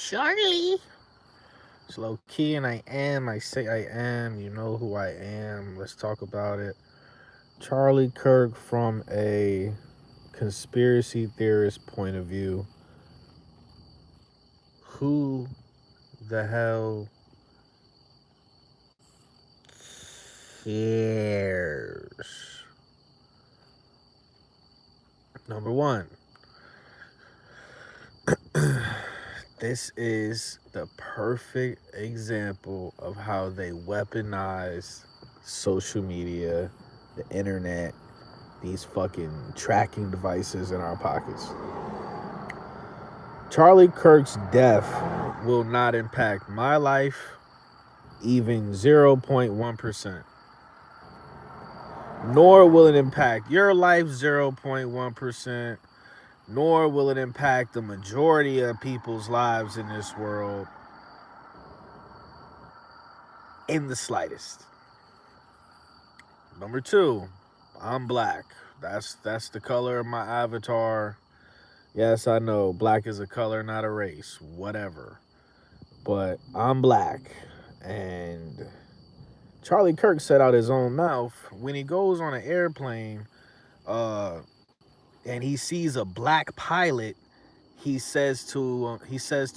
Charlie. It's low key, and I am. I say I am. You know who I am. Let's talk about it. Charlie Kirk from a conspiracy theorist point of view. Who the hell cares? Number one, this is the perfect example of how they weaponize social media, the internet, these fucking tracking devices in our pockets. Charlie Kirk's death will not impact my life even 0.1%. Nor will it impact your life 0.1%. Nor will it impact the majority of people's lives in this world in the slightest. Number two, I'm black. That's the color of my avatar. Yes, I know black is a color, not a race. Whatever. But I'm black. And Charlie Kirk said out his own mouth when he goes on an airplane uh, and he sees a black pilot, he says to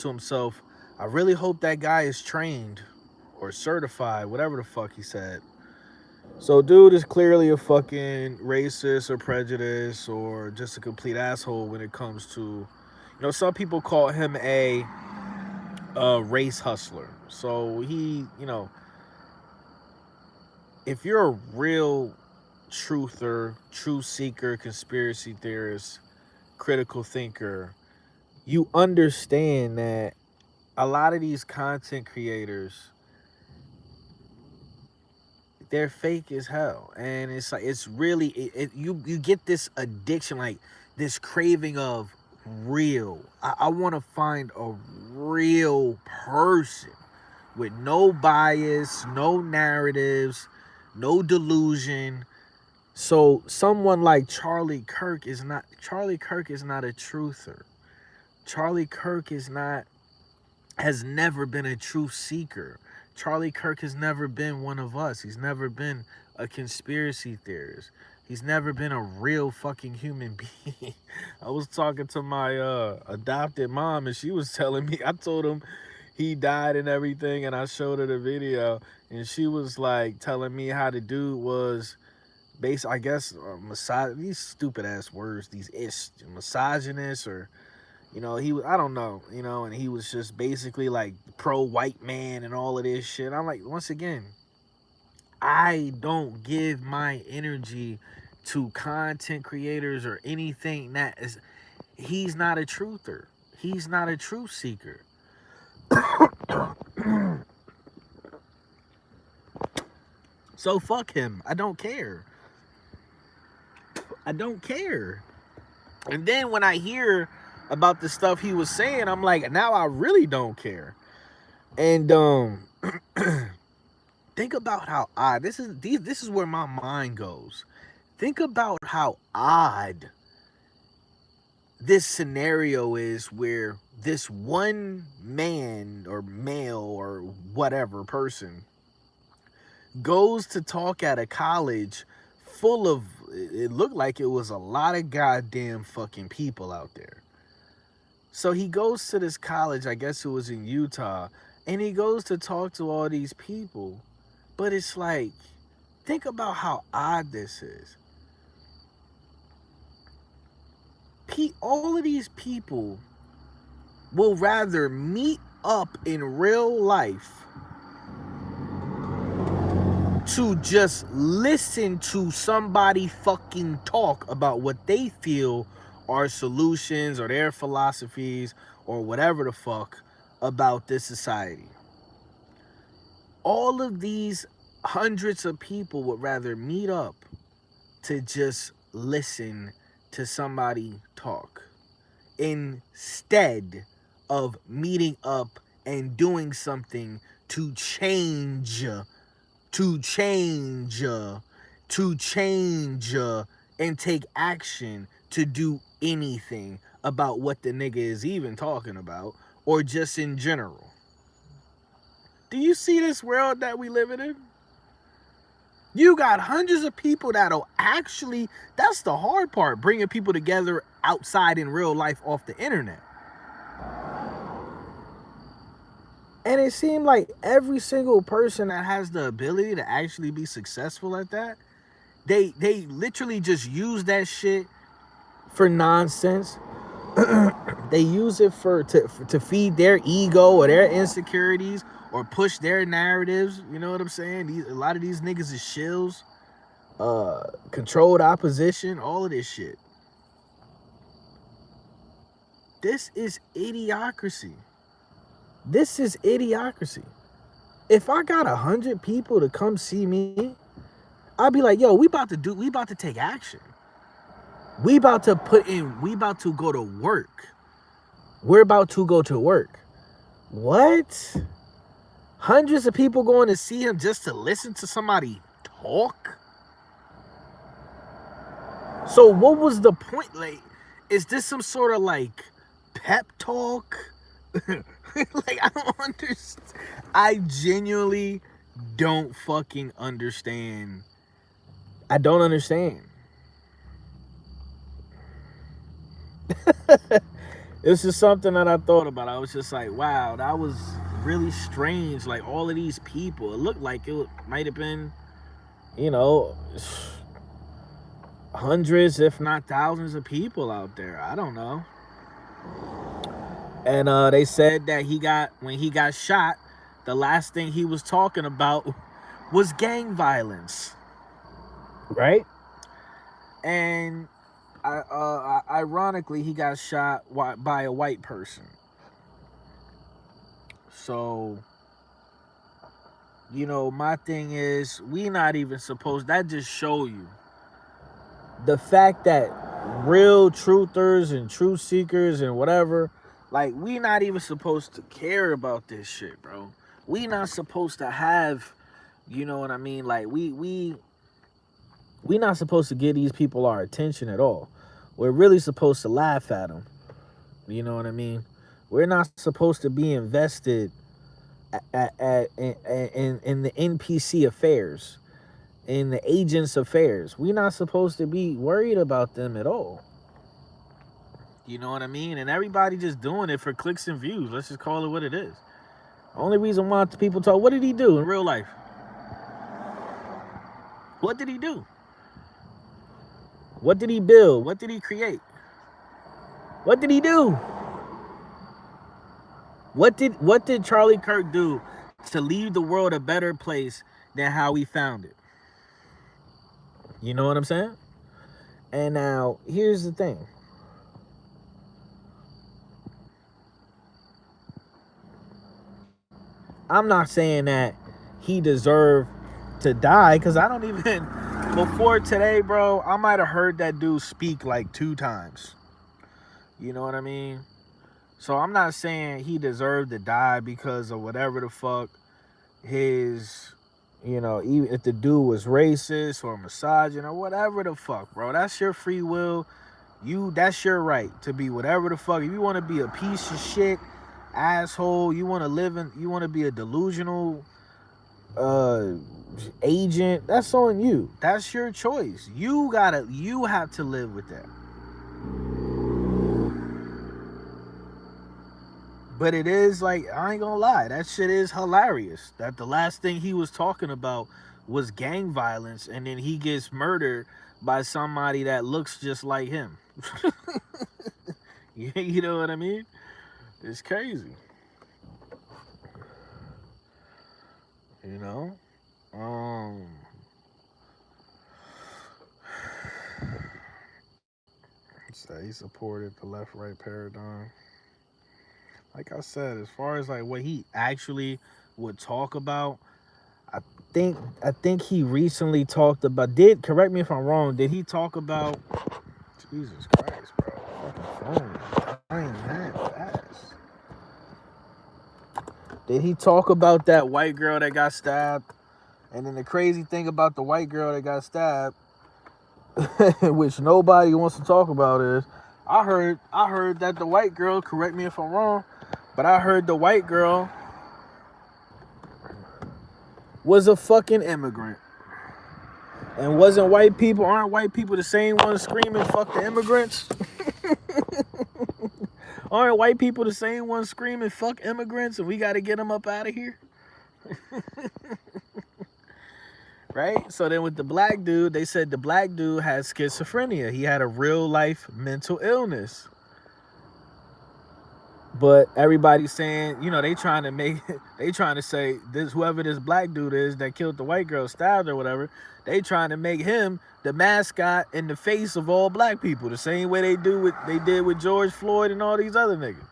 himself, I really hope that guy is trained or certified, whatever the fuck he said. So dude is clearly a fucking racist or prejudice or just a complete asshole when it comes to, some people call him a race hustler. So he, if you're a real truther, truth seeker, conspiracy theorist, critical thinker, you understand that a lot of these content creators, they're fake as hell, and it's like it's really you get this addiction, like this craving of real. I want to find a real person with no bias, no narratives, no delusion. So someone like Charlie Kirk is not a truther. Charlie Kirk is not has never been a truth seeker. Charlie Kirk has never been one of us. He's never been a conspiracy theorist. He's never been a real fucking human being. I was talking to my adopted mom, and she was telling me, I told him he died and everything, and I showed her the video, and she was like telling me how the dude was I guess, these stupid ass words, these misogynist, or he was, I don't know, and he was just basically like pro white man and all of this shit. I'm like, once again, I don't give my energy to content creators or anything that is. He's not a truther. He's not a truth seeker. So fuck him. I don't care. I don't care. And then when I hear about the stuff he was saying, I'm like, now I really don't care. And think about how odd this is where my mind goes. Think about how odd this scenario is, where this one man or male or whatever person goes to talk at a college full of, it looked like it was a lot of goddamn fucking people out there. So he goes to this college, I guess it was in Utah, and he goes to talk to all these people. But it's like, think about how odd this is. All of these people will rather meet up in real life to just listen to somebody fucking talk about what they feel are solutions or their philosophies or whatever the fuck about this society. All of these hundreds of people would rather meet up to just listen to somebody talk instead of meeting up and doing something to change, to change, to change, and take action to do anything about what the nigga is even talking about, or just in general? Do you see this world that we live in? You got hundreds of people that'll actually, that's the hard part, bringing people together outside in real life off the internet. And it seemed like every single person that has the ability to actually be successful at that, they literally just use that shit for nonsense. They use it to feed their ego or their insecurities or push their narratives. You know what I'm saying? A lot of these niggas is shills, controlled opposition, all of this shit. This is idiocracy. This is idiocracy. If I got 100 people to come see me, I'll be like, yo, we about to take action. We about to go to work. We're about to go to work. What? Hundreds of people going to see him just to listen to somebody talk? So what was the point? Like, is this some sort of like pep talk? Like, I don't understand. I genuinely don't fucking understand. I don't understand. It's just something that I thought about. I was just like, wow, that was really strange. Like, all of these people, it looked like it might have been, you know, hundreds, if not thousands of people out there. I don't know. And they said that when he got shot, the last thing he was talking about was gang violence, right? And ironically, he got shot by a white person. So, you know, my thing is, we not even supposed. That just show you the fact that real truthers and truth seekers and whatever, like, we not even supposed to care about this shit, bro. We not supposed to have, you know what I mean? Like, we not supposed to give these people our attention at all. We're really supposed to laugh at them. You know what I mean? We're not supposed to be invested in the NPC affairs, in the agents' affairs. We're not supposed to be worried about them at all. You know what I mean? And everybody just doing it for clicks and views. Let's just call it what it is. Only reason why people talk, what did he do in real life? What did he do? What did he build? What did he create? What did he do? What did Charlie Kirk do to leave the world a better place than how we found it? You know what I'm saying? And now, here's the thing. I'm not saying that he deserved to die, because I don't even, before today, bro, I might have heard that dude speak like 2 times. You know what I mean? So I'm not saying he deserved to die because of whatever the fuck his, you know, even if the dude was racist or misogynist or whatever the fuck, bro. That's your free will. That's your right to be whatever the fuck. If you want to be a piece of shit, asshole, you want to be a delusional agent, that's on you. That's your choice. You have to live with that. But it is like, I ain't gonna lie, that shit is hilarious. That the last thing he was talking about was gang violence, and then he gets murdered by somebody that looks just like him. You know what I mean? It's crazy. You know? So he supported the left-right paradigm. Like I said, as far as like what he actually would talk about, I think he recently talked about, correct me if I'm wrong, did he talk about, Jesus Christ, bro, fucking phone, I ain't that fast. Did he talk about that white girl that got stabbed? And then the crazy thing about the white girl that got stabbed, which nobody wants to talk about, is I heard that the white girl, correct me if I'm wrong, But I heard the white girl was a fucking immigrant. And aren't white people the same ones screaming fuck the immigrants? Aren't white people the same ones screaming fuck immigrants and we got to get them up out of here? Right? So then with the black dude, they said the black dude had schizophrenia. He had a real life mental illness. But everybody's saying, they trying to they trying to say this whoever this black dude is that killed the white girl, stabbed or whatever, they trying to make him the mascot and the face of all black people, the same way they did with George Floyd and all these other niggas.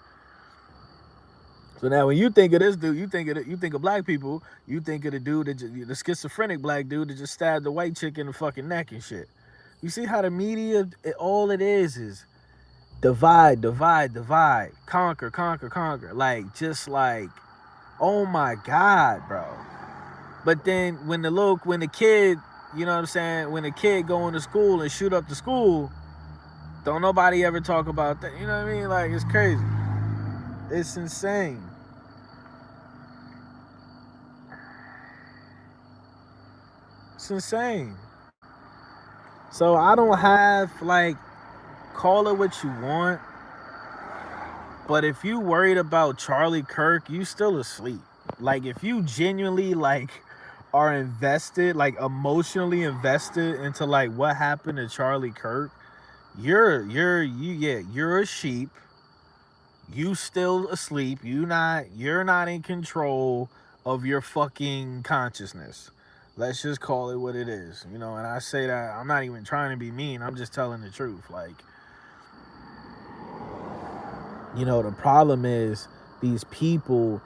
So now when you think of this dude, you think of black people, you think of the dude the schizophrenic black dude that just stabbed the white chick in the fucking neck and shit. You see how the media, all it is divide, divide, divide, conquer, conquer, conquer. Like, just like, oh my God, bro. But then when the kid, you know what I'm saying, when the kid go into school and shoot up the school, don't nobody ever talk about that. You know what I mean? Like, it's crazy. It's insane. It's insane. So I don't have, like, call it what you want, but if you worried about Charlie Kirk, you still asleep. Like, if you genuinely, like, are invested, like, emotionally invested into, like, what happened to Charlie Kirk, you're a sheep. You still asleep. You're not in control of your fucking consciousness. Let's just call it what it is. And I say that I'm not even trying to be mean. I'm just telling the truth. Like, the problem is these people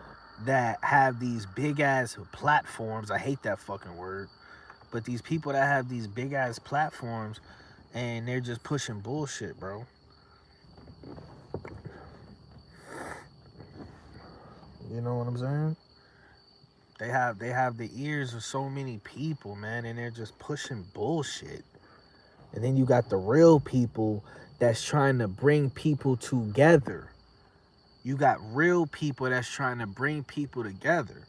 that have these big ass platforms. I hate that fucking word. But these people that have these big ass platforms and they're just pushing bullshit, bro. You know what I'm saying? They have the ears of so many people, man, and they're just pushing bullshit. And then you got the real people that's trying to bring people together. You got real people that's trying to bring people together.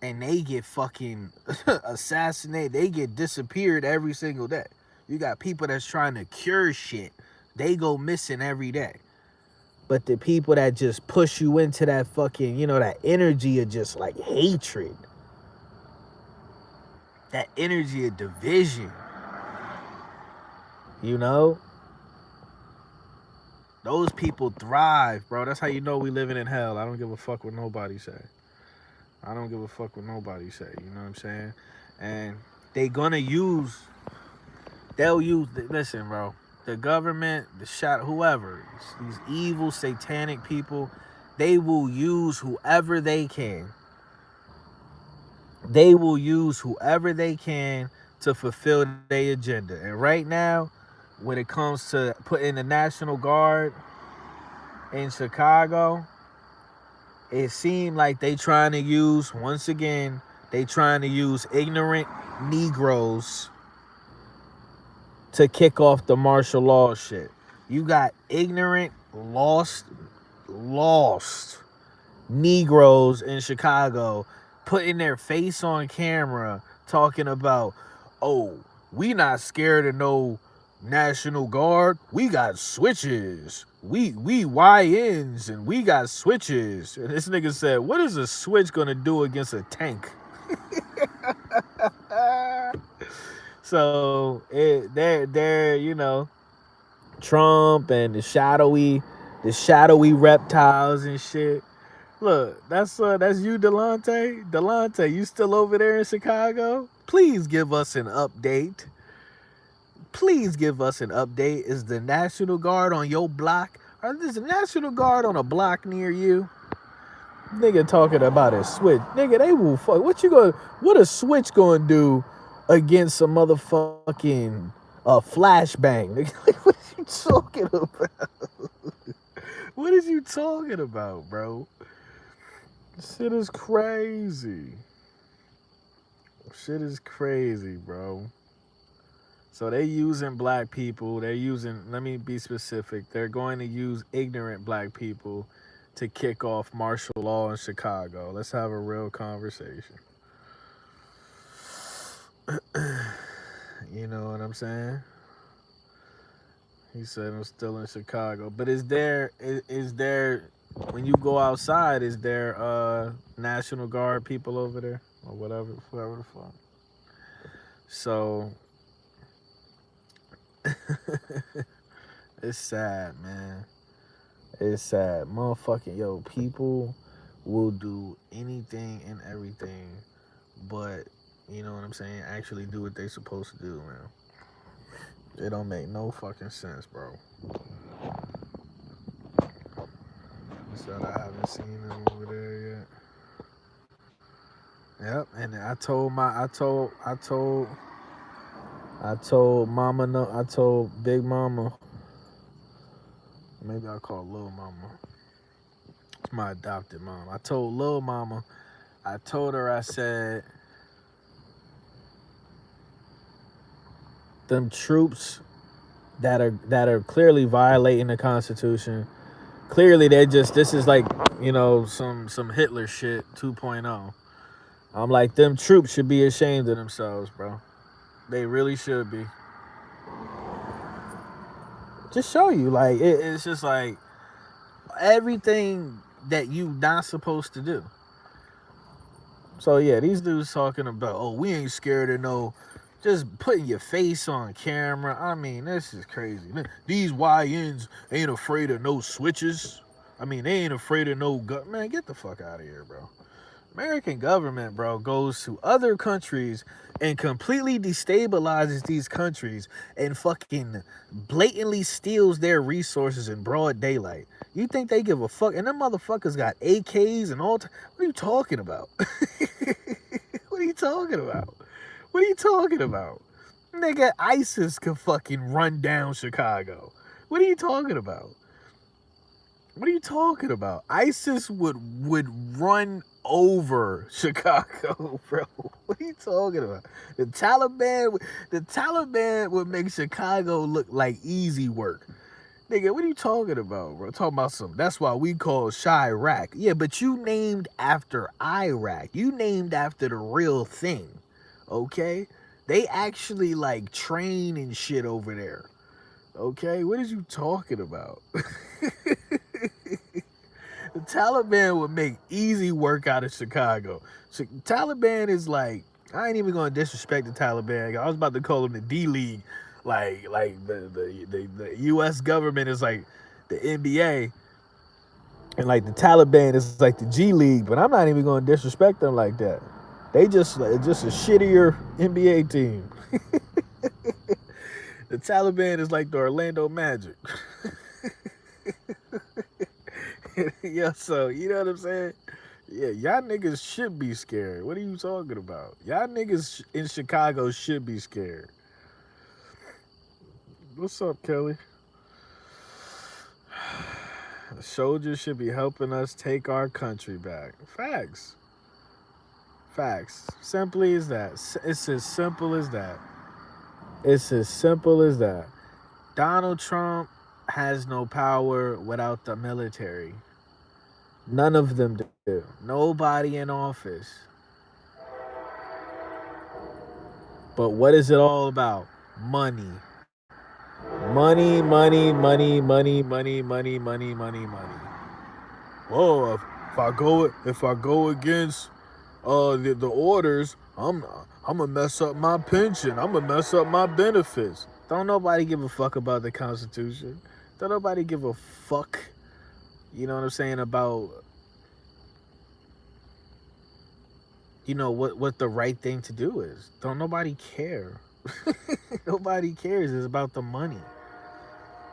And they get fucking assassinated. They get disappeared every single day. You got people that's trying to cure shit. They go missing every day. But the people that just push you into that fucking, that energy of just like hatred, that energy of division, those people thrive, bro. That's how you know we living in hell. I don't give a fuck what nobody say. I don't give a fuck what nobody say. You know what I'm saying? And they'll use, listen, bro. The government, whoever, these evil satanic people, they will use whoever they can. They will use whoever they can to fulfill their agenda. And right now, when it comes to putting the National Guard in Chicago, it seemed like they trying to use ignorant Negroes to kick off the martial law shit. You got ignorant, lost Negroes in Chicago putting their face on camera talking about, oh, we not scared of no National Guard. We got switches. We YNs and we got switches. And this nigga said, what is a switch gonna do against a tank? So they're Trump and the shadowy reptiles and shit. Look, that's you, Delonte. Delonte, you still over there in Chicago? Please give us an update. Is the National Guard on your block? Or is the National Guard on a block near you? Nigga talking about a switch. Nigga, they will fuck. What a switch gonna do against a motherfucking flashbang? Nigga, like, what are you talking about? What is you talking about, bro? Shit is crazy. Bro. So they using black people. Let me be specific. They're going to use ignorant black people to kick off martial law in Chicago. Let's have a real conversation. You know what I'm saying? He said I'm still in Chicago, but is there when you go outside? Is there National Guard people over there or whatever the fuck? So it's sad, man. It's sad, motherfucking yo. People will do anything and everything, but you know what I'm saying. Actually, do what they supposed to do, man. It don't make no fucking sense, bro. Said I haven't seen him over there yet. Yep, and I told Mama no, I told Big Mama. Maybe I'll call Little Mama. It's my adopted mom. I told Little Mama. I told her I said them troops that are clearly violating the Constitution. Clearly, they just this is like some Hitler shit 2.0. I'm like them troops should be ashamed of themselves, bro. They really should be. Just show you like it's just like everything that you not supposed to do. So yeah, these dudes talking about, oh, we ain't scared of no, just putting your face on camera. I mean, this is crazy. These YNs ain't afraid of no switches. I mean, they ain't afraid of no gun. Man, get the fuck out of here, bro. American government, bro, goes to other countries and completely destabilizes these countries and fucking blatantly steals their resources in broad daylight. You think they give a fuck? And them motherfuckers got AKs and all. What are you talking about? What are you talking about? What are you talking about? Nigga, ISIS could fucking run down Chicago. What are you talking about? What are you talking about? ISIS would run over Chicago, bro. What are you talking about? The Taliban would make Chicago look like easy work. Nigga, what are you talking about, bro? Talking about some. That's why we call Chirac. Yeah, but you named after Iraq. You named after the real thing. Okay? They actually like train and shit over there. Okay? What is you talking about? The Taliban would make easy work out of Chicago. So, Taliban is like, I ain't even gonna disrespect the Taliban. I was about to call them the D League, like the U.S. government is like the NBA, and like the Taliban is like the G League. But I'm not even gonna disrespect them like that. They just a shittier NBA team. The Taliban is like the Orlando Magic. Yeah, so you know what I'm saying? Yeah, y'all niggas should be scared. What are you talking about? Y'all niggas in Chicago should be scared. What's up, Kelly? Soldiers should be helping us take our country back. Facts. Facts. Simply as that. It's as simple as that. It's as simple as that. Donald Trump has no power without the military. None of them do. Nobody in office. But what is it all about? Money. Money, money, money, money, money, money, money, money, money. Oh, if I go against the orders, I'm gonna mess up my pension. I'm gonna mess up my benefits. Don't nobody give a fuck about the Constitution. Don't nobody give a fuck. You know what I'm saying about what the right thing to do is. Don't nobody care. Nobody cares. It's about the money.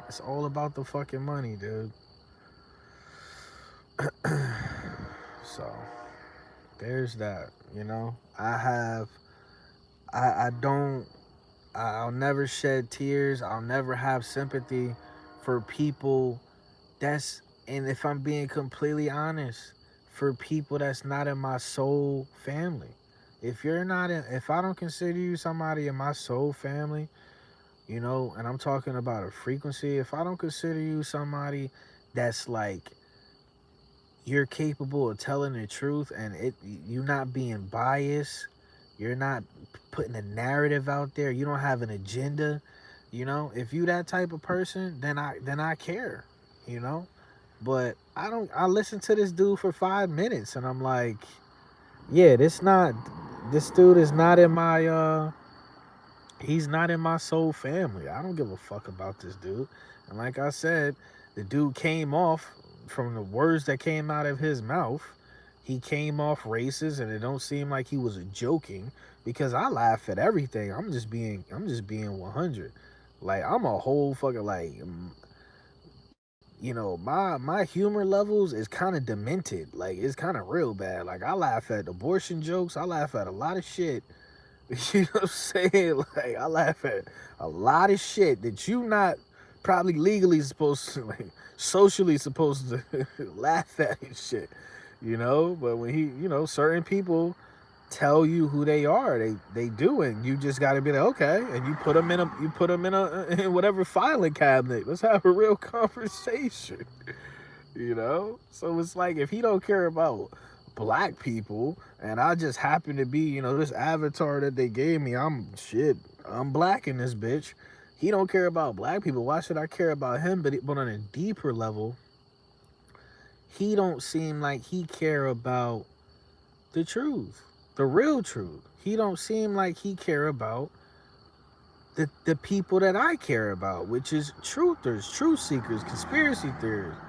It's all about the fucking money, dude. So there's that. I don't. I'll never shed tears. I'll never have sympathy for people that's, and if I'm being completely honest, for people that's not in my soul family. If I don't consider you somebody in my soul family, and I'm talking about a frequency, if I don't consider you somebody that's like you're capable of telling the truth, and you're not being biased. You're not putting a narrative out there. You don't have an agenda. If you that type of person, then I care. You know, but I don't. I listened to this dude for 5 minutes, and I'm like, yeah, this dude is not in my he's not in my soul family. I don't give a fuck about this dude. And like I said, the dude came off, from the words that came out of his mouth, he came off racist, and it don't seem like he was joking, because I laugh at everything. I'm just being 100. Like, I'm a whole fucking, like, my humor levels is kind of demented. Like, it's kind of real bad. Like, I laugh at abortion jokes. I laugh at a lot of shit. You know what I'm saying? Like, I laugh at a lot of shit that you not probably legally supposed to, like, socially supposed to laugh at and shit. But when certain people tell you who they are, they do, and you just got to be like, okay, and you put them in in whatever filing cabinet. Let's have a real conversation. So it's like, if he don't care about black people, and I just happen to be, this avatar that they gave me, I'm black in this bitch. He don't care about black people. Why should I care about him? But on a deeper level, he don't seem like he care about the truth, the real truth. He don't seem like he care about the people that I care about, which is truthers, truth seekers, conspiracy theorists,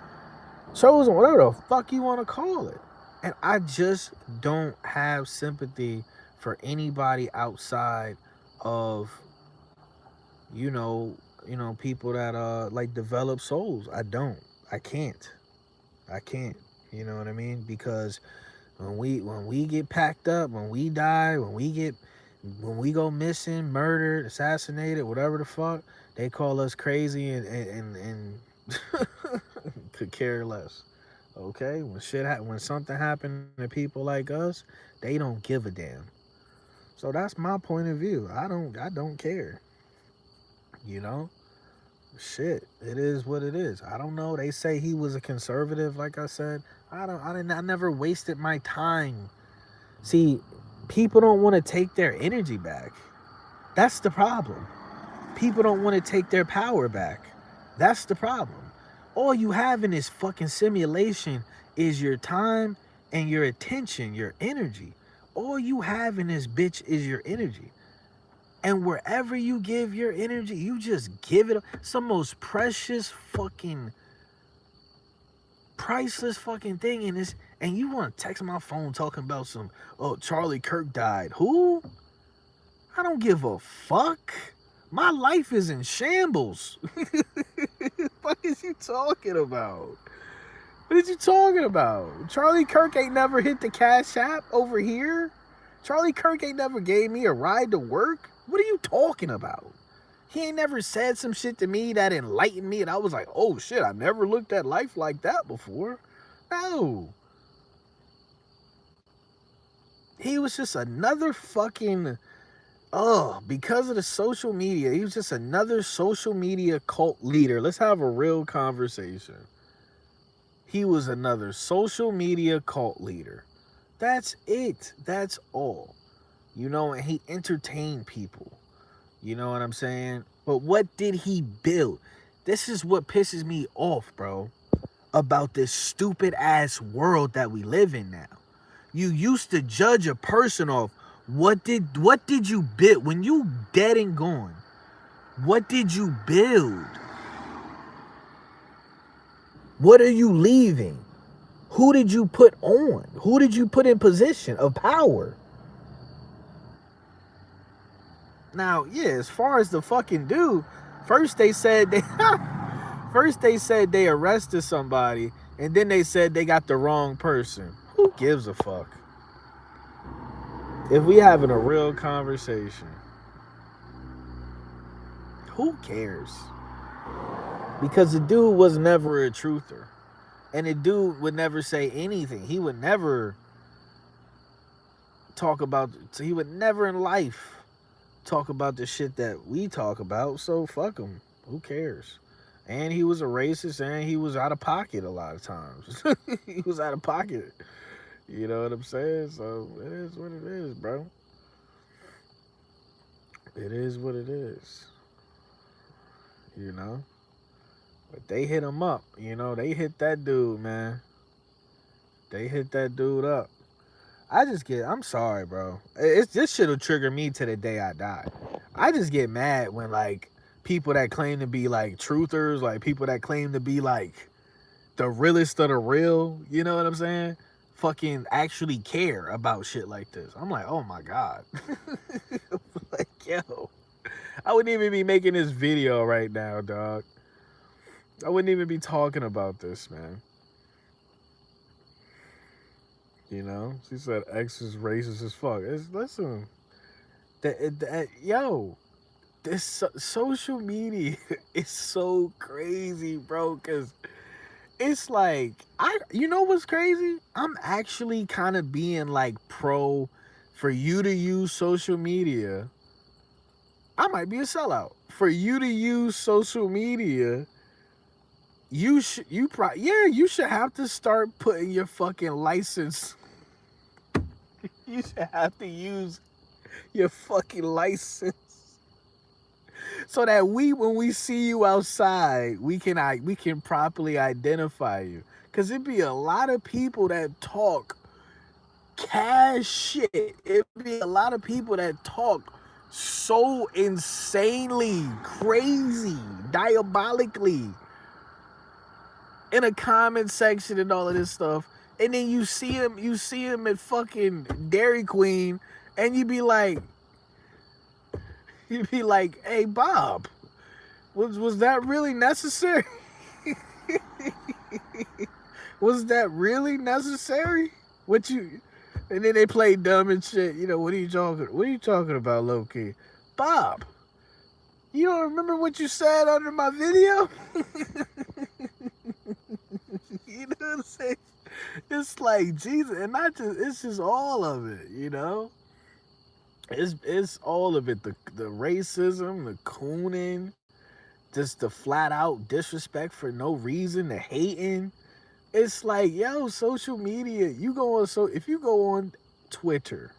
chosen, whatever the fuck you want to call it. And I just don't have sympathy for anybody outside of, you know, people that like develop souls. I don't. I can't. I can't. You know what I mean? Because when we get packed up, when we die, when we go missing, murdered, assassinated, whatever the fuck, they call us crazy and could care less. Okay, when something happened to people like us, they don't give a damn. So that's my point of view. I don't care. You know, shit. It is what it is. I don't know. They say he was a conservative. Like I said, I don't. I didn't. I never wasted my time. See, people don't want to take their energy back. That's the problem. People don't want to take their power back. That's the problem. All you have in this fucking simulation is your time and your attention, your energy. All you have in this bitch is your energy. And wherever you give your energy, you just give it. It's the most precious fucking priceless fucking thing in this. And you want to text my phone talking about Charlie Kirk died. Who? I don't give a fuck. My life is in shambles. What the fuck is you talking about? What are you talking about? Charlie Kirk ain't never hit the Cash App over here. Charlie Kirk ain't never gave me a ride to work. What are you talking about? He ain't never said some shit to me that enlightened me, and I was like, oh shit, I never looked at life like that before. No. He was just another fucking, because of the social media, he was just another social media cult leader. Let's have a real conversation. He was another social media cult leader. That's it. That's all. And he entertained people. You know what I'm saying? But what did he build? This is what pisses me off, bro, about this stupid ass world that we live in now. You used to judge a person off what did you build when you dead and gone? What did you build? What are you leaving? Who did you put on? Who did you put in position of power? Now, yeah, as far as the fucking dude, first they said they arrested somebody, and then they said they got the wrong person. Who gives a fuck? If we having a real conversation, who cares? Because the dude was never a truther. And the dude would never say anything. He would never he would never in life talk about the shit that we talk about. So fuck him. Who cares? And he was a racist, and he was out of pocket a lot of times. He was out of pocket. You know what I'm saying? So it is what it is, bro. It is what it is. You know? But they hit him up. You know, they hit that dude, man. They hit that dude up. I'm sorry, bro. This shit'll trigger me to the day I die. I just get mad when, like, people that claim to be, like, truthers, like, people that claim to be, like, the realest of the real, you know what I'm saying? Fucking actually care about shit like this. I'm like, oh my God. Like, yo, I wouldn't even be making this video right now, dog. I wouldn't even be talking about this, man. You know, she said X is racist as fuck. Listen, yo, this social media is so crazy, bro. Cause it's like you know what's crazy? I'm actually kind of being like pro for you to use social media. I might be a sellout for you to use social media. You should have to start putting your fucking license. You should have to use your fucking license so that when we see you outside, we can properly identify you. Cause it'd be a lot of people that talk cash shit. It'd be a lot of people that talk so insanely crazy, diabolically in a comment section and all of this stuff. And then you see him at fucking Dairy Queen, and you'd be like, hey Bob, was that really necessary? Was that really necessary? What you and then they play dumb and shit. You know, what are you talking about, low key? Bob, you don't remember what you said under my video? You know what I'm saying? It's like Jesus, and not just it's just all of it, you know? It's all of it. The racism, the cooning, just the flat out disrespect for no reason, the hating. It's like, yo, social media, if you go on Twitter,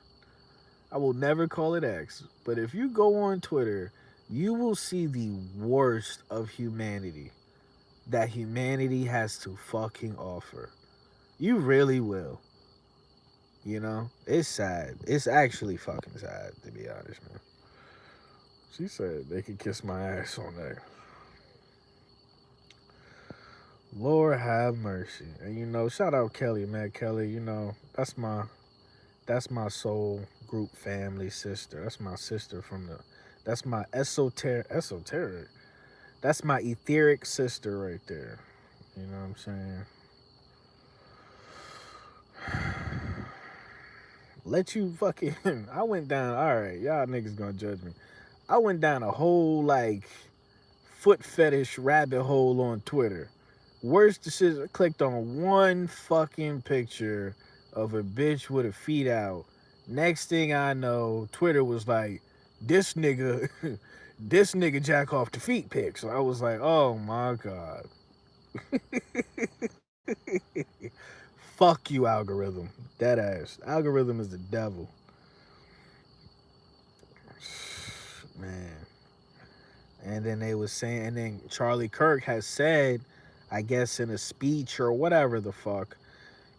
I will never call it X, but if you go on Twitter, you will see the worst of humanity that humanity has to fucking offer. You really will. You know? It's sad. It's actually fucking sad, to be honest, man. She said they could kiss my ass on there. Lord have mercy. And you know, shout out Kelly, man. Kelly, you know, that's my soul group family sister. That's my sister that's my esoteric. That's my etheric sister right there. You know what I'm saying? Let you fucking I went down, all right, y'all niggas gonna judge me. I went down a whole like foot fetish rabbit hole on Twitter. Worst decision. I clicked on one fucking picture of a bitch with her feet out. Next thing I know, Twitter was like, this nigga, this nigga jack off the feet pics. So I was like, oh my God. Fuck you, algorithm. Dead ass. Algorithm is the devil. Man. And then they was saying, and then Charlie Kirk has said, I guess in a speech or whatever the fuck,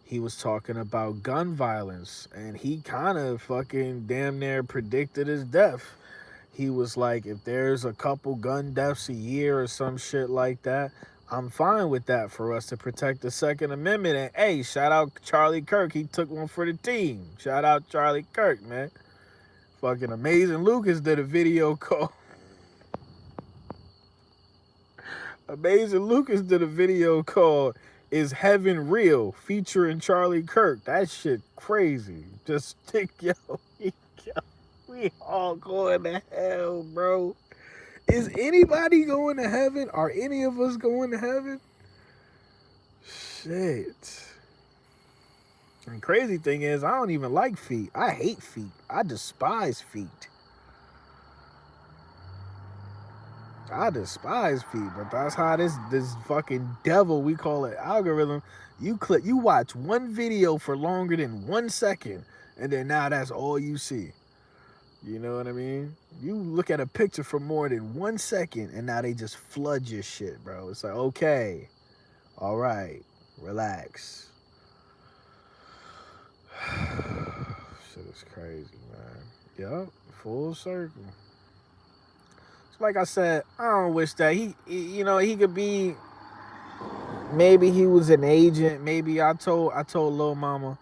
he was talking about gun violence, and he kind of fucking damn near predicted his death. He was like, if there's a couple gun deaths a year or some shit like that, I'm fine with that for us to protect the Second Amendment. And hey, shout out Charlie Kirk. He took one for the team. Shout out Charlie Kirk, man. Fucking Amazing Lucas did a video called Amazing Lucas did a video called "Is Heaven Real?" featuring Charlie Kirk. That shit crazy. Just think, yo, we all going to hell, bro. Is anybody going to heaven? Are any of us going to heaven? Shit. And crazy thing is, I don't even like feet. I hate feet. I despise feet. I despise feed, but that's how this fucking devil we call it algorithm. You watch one video for longer than 1 second, and then now that's all you see. You know what I mean? You look at a picture for more than 1 second, and now they just flood your shit, bro. It's like, okay, all right, relax. Shit is crazy, man. Yup, full circle. So like I said, I don't wish that he could be. Maybe he was an agent. Maybe I told Lil Mama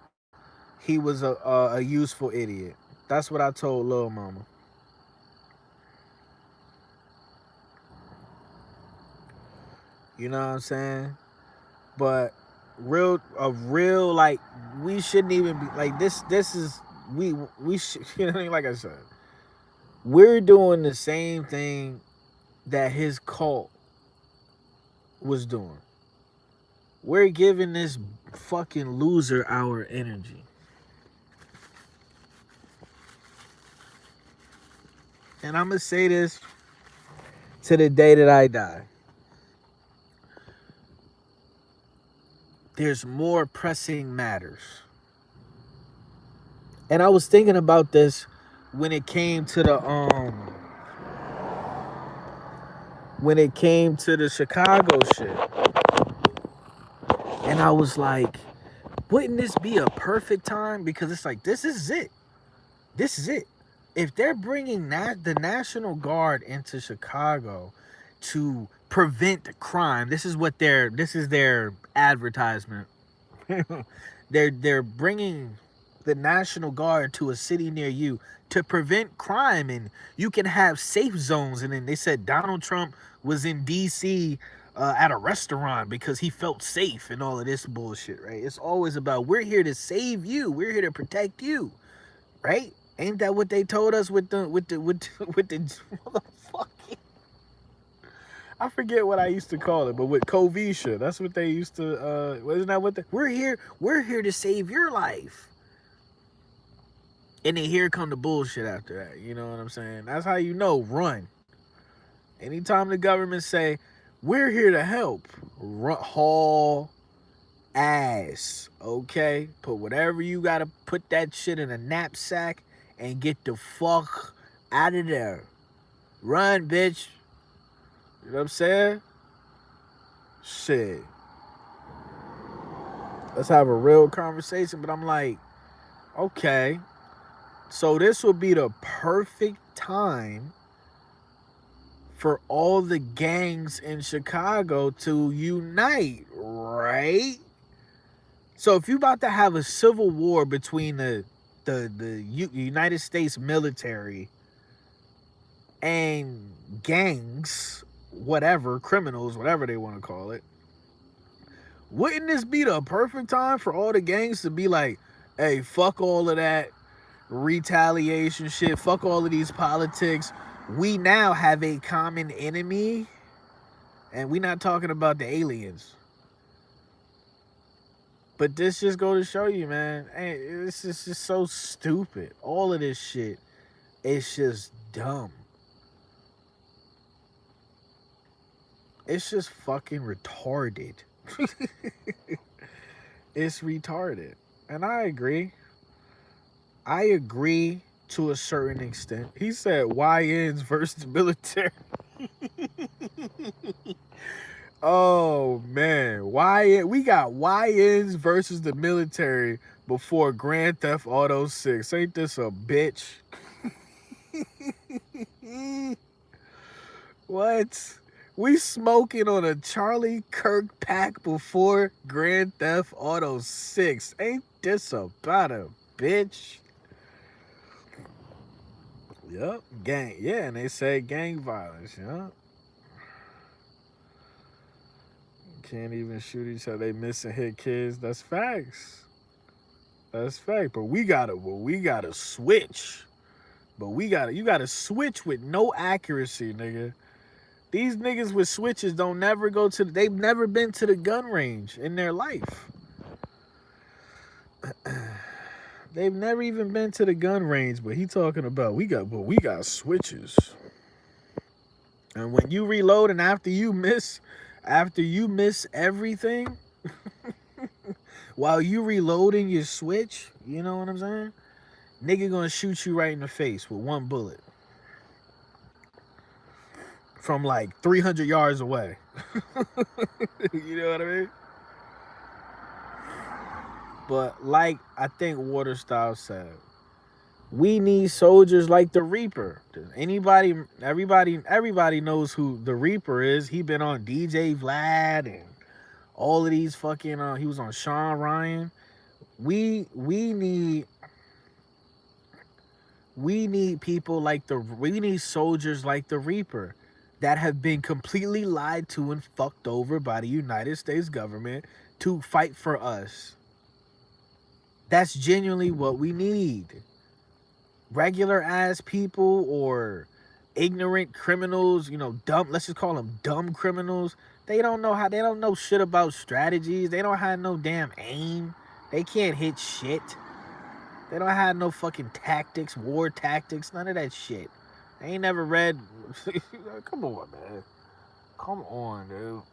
he was a useful idiot. That's what I told Lil Mama. You know what I'm saying? But real like we shouldn't even be like this. This is we should you know like I said, we're doing the same thing that his cult was doing. We're giving this fucking loser our energy. And I'm gonna say this to the day that I die. There's more pressing matters. And I was thinking about this when it came to the Chicago shit. And I was like, wouldn't this be a perfect time? Because it's like, this is it. This is it. If they're bringing the National Guard into Chicago to prevent crime, this is their advertisement. they're bringing the National Guard to a city near you to prevent crime, and you can have safe zones. And then they said Donald Trump was in DC at a restaurant because he felt safe and all of this bullshit, right? It's always about, we're here to save you, we're here to protect you, right? Ain't that what they told us with the motherfucking, I forget what I used to call it, but with Covisha, that's what they used to isn't that what we're here to save your life. And then here come the bullshit after that. You know what I'm saying? That's how you know, run. Anytime the government say, we're here to help, haul ass, okay? Put whatever you gotta put that shit in a knapsack and get the fuck out of there. Run, bitch. You know what I'm saying? Shit. Let's have a real conversation. But I'm like, okay, so this would be the perfect time for all the gangs in Chicago to unite, right? So if you about to have a civil war between the United States military and gangs, whatever, criminals, whatever they want to call it, wouldn't this be the perfect time for all the gangs to be like, hey, fuck all of that retaliation shit, fuck all of these politics. We now have a common enemy, and we're not talking about the aliens. But this just go to show you, man, hey, this is just so stupid. All of this shit, it's just dumb. It's just fucking retarded. It's retarded. And I agree. I agree to a certain extent. He said YNs versus military. Oh man, we got YNs versus the military before Grand Theft Auto 6. Ain't this a bitch? What? We smoking on a Charlie Kirk pack before Grand Theft Auto 6. Ain't this about a bitch? Yep, gang. Yeah, and they say gang violence. Yep. Can't even shoot each other. They miss and hit kids. That's facts. That's fact. But we gotta switch. You gotta switch with no accuracy, nigga. These niggas with switches don't never go to. They've never been to the gun range in their life. They've never even been to the gun range. But he talking about we got switches. And when you reload and after you miss everything, while you reloading your switch, you know what I'm saying? Nigga gonna shoot you right in the face with one bullet from like 300 yards away. You know what I mean? But like I think Waterstyle said, we need soldiers like the Reaper. Everybody knows who the Reaper is. He been on DJ Vlad and all of these fucking. He was on Sean Ryan. We need people like we need soldiers like the Reaper that have been completely lied to and fucked over by the United States government to fight for us. That's genuinely what we need. Regular ass people or ignorant criminals, dumb, let's just call them dumb criminals. They don't know shit about strategies. They don't have no damn aim. They can't hit shit. They don't have no fucking tactics, war tactics, none of that shit. They ain't never read. Come on, man. Come on, dude.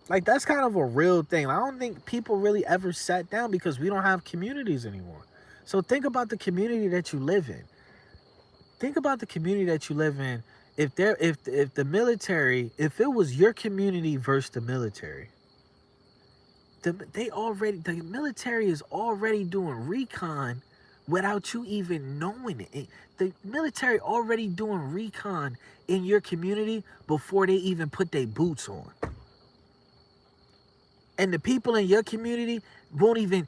Like, that's kind of a real thing. I don't think people really ever sat down because we don't have communities anymore. So think about the community that you live in. Think about the community that you live in. If the military, if it was your community versus the military, the military is already doing recon without you even knowing it. The military already doing recon in your community before they even put their boots on. And the people in your community won't even,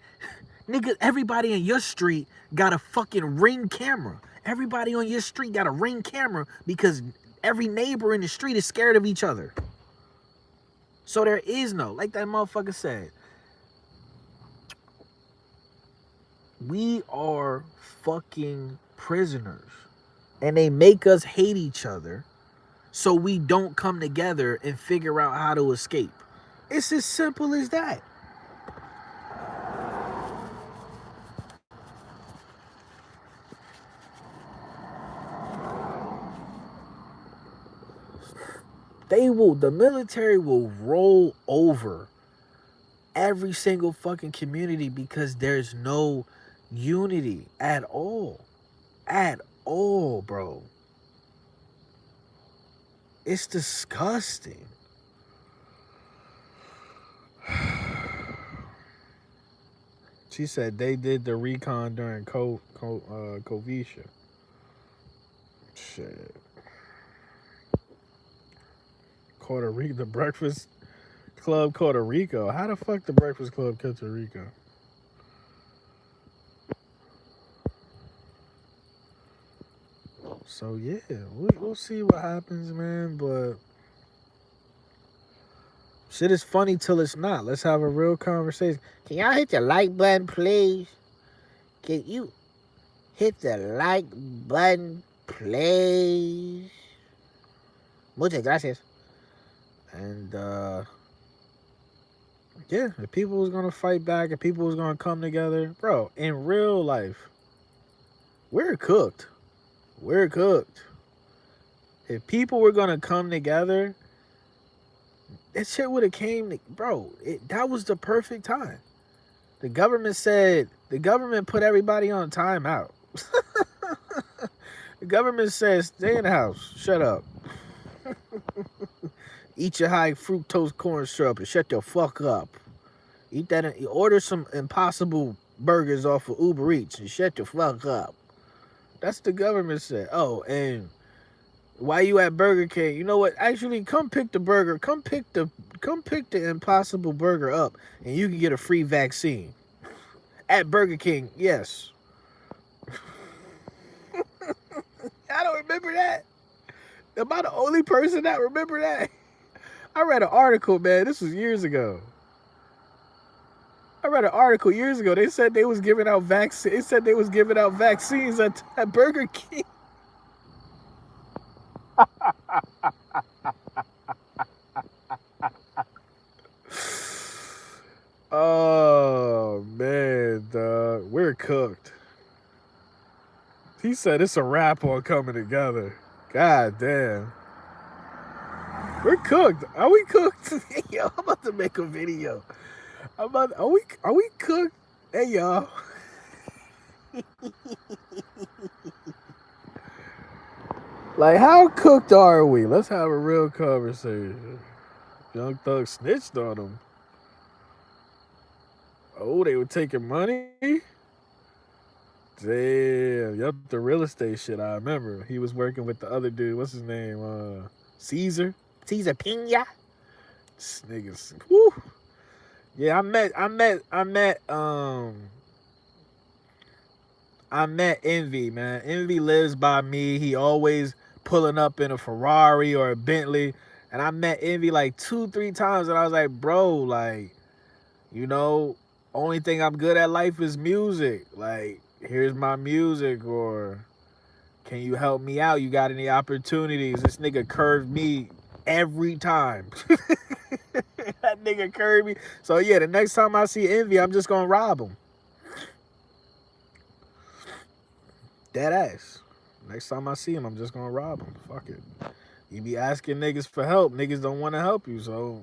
nigga, everybody in your street got a fucking Ring camera. Everybody on your street got a Ring camera because every neighbor in the street is scared of each other. So there is no, like that motherfucker said, we are fucking prisoners. And they make us hate each other so we don't come together and figure out how to escape. It's as simple as that. The military will roll over every single fucking community because there's no unity at all. At all, bro. It's disgusting. She said they did the recon during Covisha. Shit. Puerto Rico, the Breakfast Club Puerto Rico. How the fuck the Breakfast Club Puerto Rico? So yeah, we'll see what happens, man. But shit is funny till it's not. Let's have a real conversation. Can y'all hit the like button, please? Can you hit the like button, please? Muchas gracias. And yeah, if people was gonna fight back, if people was gonna come together, bro, in real life, we're cooked. We're cooked. If people were gonna come together, that shit would have came, bro. That was the perfect time. The government put everybody on timeout. The government says, stay in the house, shut up. Eat your high fructose corn syrup and shut the fuck up. Eat that and order some Impossible burgers off of Uber Eats and shut the fuck up. That's the government said. Oh, and why you at Burger King? You know what? Actually, come pick the burger. Come pick the Impossible burger up, and you can get a free vaccine at Burger King. Yes. I don't remember that. Am I the only person that remember that? I read an article, man. This was years ago. I read an article years ago. They said they was giving out vaccines. They said they was giving out vaccines at Burger King. Oh man, dog. We're cooked. He said it's a wrap on coming together. God damn. We're cooked. Are we cooked? Yo, I'm about to make a video. Are we cooked? Hey y'all. Like how cooked are we? Let's have a real conversation. Young Thug snitched on him. Oh, they were taking money? Damn. Yup, the real estate shit, I remember. He was working with the other dude. What's his name? Caesar? Caesar Pena? This niggas. Whew. Yeah, I met Envy, man. Envy lives by me. He always pulling up in a Ferrari or a Bentley. And I met Envy like 2-3 times and I was like, bro, like, you know, only thing I'm good at life is music. Like, here's my music, or can you help me out? You got any opportunities? This nigga curved me every time. That nigga curved me. So yeah, the next time I see Envy, I'm just gonna rob him. Dead ass. Next time I see him, I'm just gonna rob him. Fuck it. You be asking niggas for help. Niggas don't want to help you, so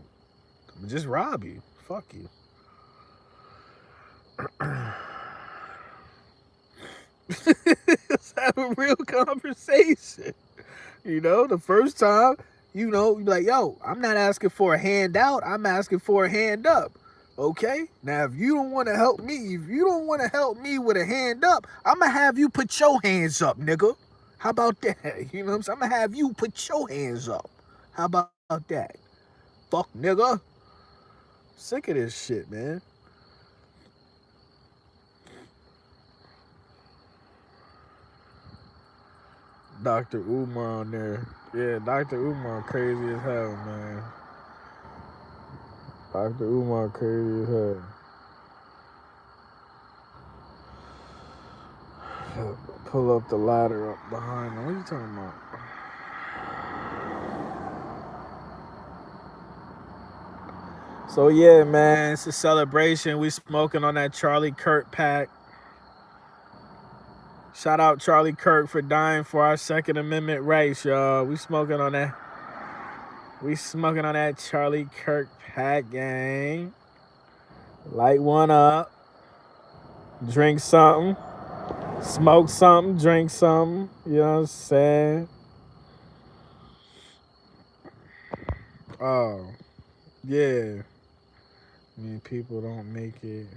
I'm just rob you. Fuck you. Let's have a real conversation. You know, the first time, you know, you like, yo, I'm not asking for a handout. I'm asking for a hand up. Okay? Now, if you don't want to help me, if you don't want to help me with a hand up, I'm going to have you put your hands up, nigga. How about that? You know what I'm saying? I'm going to have you put your hands up. How about that? Fuck, nigga. Sick of this shit, man. Dr. Umar on there. Yeah, Dr. Umar crazy as hell, man. Dr. Umar crazy as hell. Pull up the ladder up behind him. What are you talking about? So yeah, man, it's a celebration. We smoking on that Charlie Kirk pack. Shout out Charlie Kirk for dying for our Second Amendment rights, y'all. We smoking on that. We smoking on that Charlie Kirk pack, gang. Light one up. Drink something. Smoke something. Drink something. You know what I'm saying? Oh, yeah. I mean, people don't make it.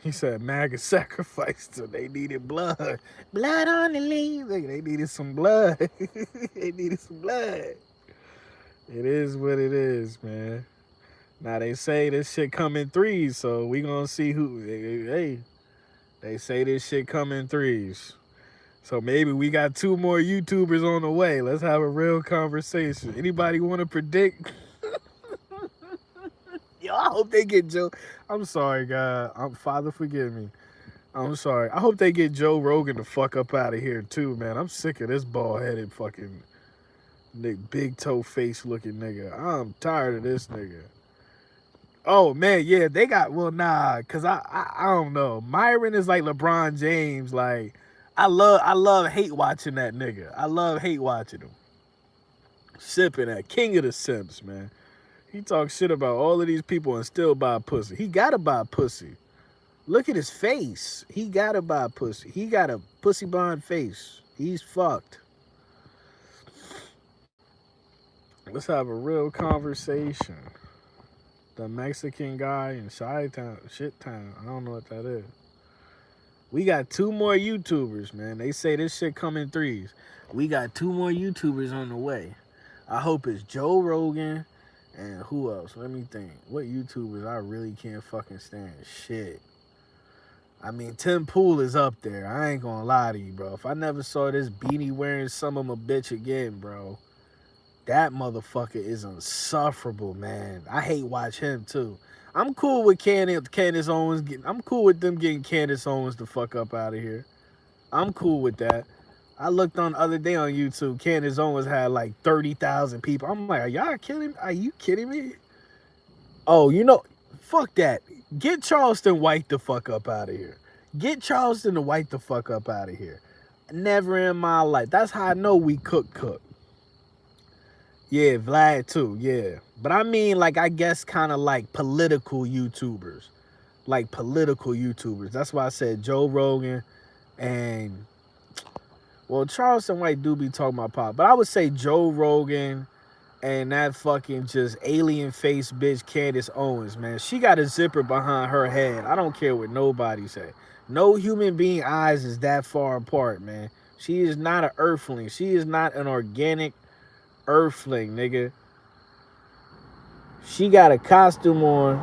He said MAGA sacrificed them. They needed blood. Blood on the leaves. They needed some blood. They needed some blood. It is what it is, man. Now they say this shit come in threes, so we gonna see who. Hey, they say this shit come in threes. So maybe we got 2 more YouTubers on the way. Let's have a real conversation. Anybody want to predict? Yo, I hope they get Joe. I'm sorry, God. Father, forgive me. I'm sorry. I hope they get Joe Rogan the fuck up out of here too, man. I'm sick of this bald-headed fucking big toe face looking nigga. I'm tired of this nigga. Oh man, yeah, they got cause I don't know. Myron is like LeBron James. Like I love hate watching that nigga. I love hate watching him. Sipping that king of the simps, man. He talks shit about all of these people and still buy pussy. He gotta buy pussy. Look at his face. He gotta buy pussy. He got a pussy bond face. He's fucked. Let's have a real conversation. The Mexican guy in Chi-Town, shit town. I don't know what that is. We got 2 more YouTubers, man. They say this shit come in threes. We got 2 more YouTubers on the way. I hope it's Joe Rogan and who else? Let me think. What YouTubers I really can't fucking stand? Shit. I mean, Tim Pool is up there. I ain't gonna lie to you, bro. If I never saw this beanie wearing some of my bitch again, bro, that motherfucker is insufferable, man. I hate watch him too. I'm cool with Candace Owens. I'm cool with them getting Candace Owens the fuck up out of here. I'm cool with that. I looked on the other day on YouTube. Candace Owens had like 30,000 people. I'm like, are y'all kidding? Are you kidding me? Oh, you know, fuck that. Get Charleston White the fuck up out of here. Get Charleston to white the fuck up out of here. Never in my life. That's how I know we cook. Yeah, Vlad too. Yeah, but I mean, like, I guess kind of like political YouTubers, like political YouTubers. That's why I said Joe Rogan and, well, Charleston White do be talking about pop, but I would say Joe Rogan and that fucking just alien face bitch Candace Owens, man. She got a zipper behind her head. I don't care what nobody say. No human being eyes is that far apart, man. She is not an earthling. She is not an organic earthling, nigga. She got a costume on.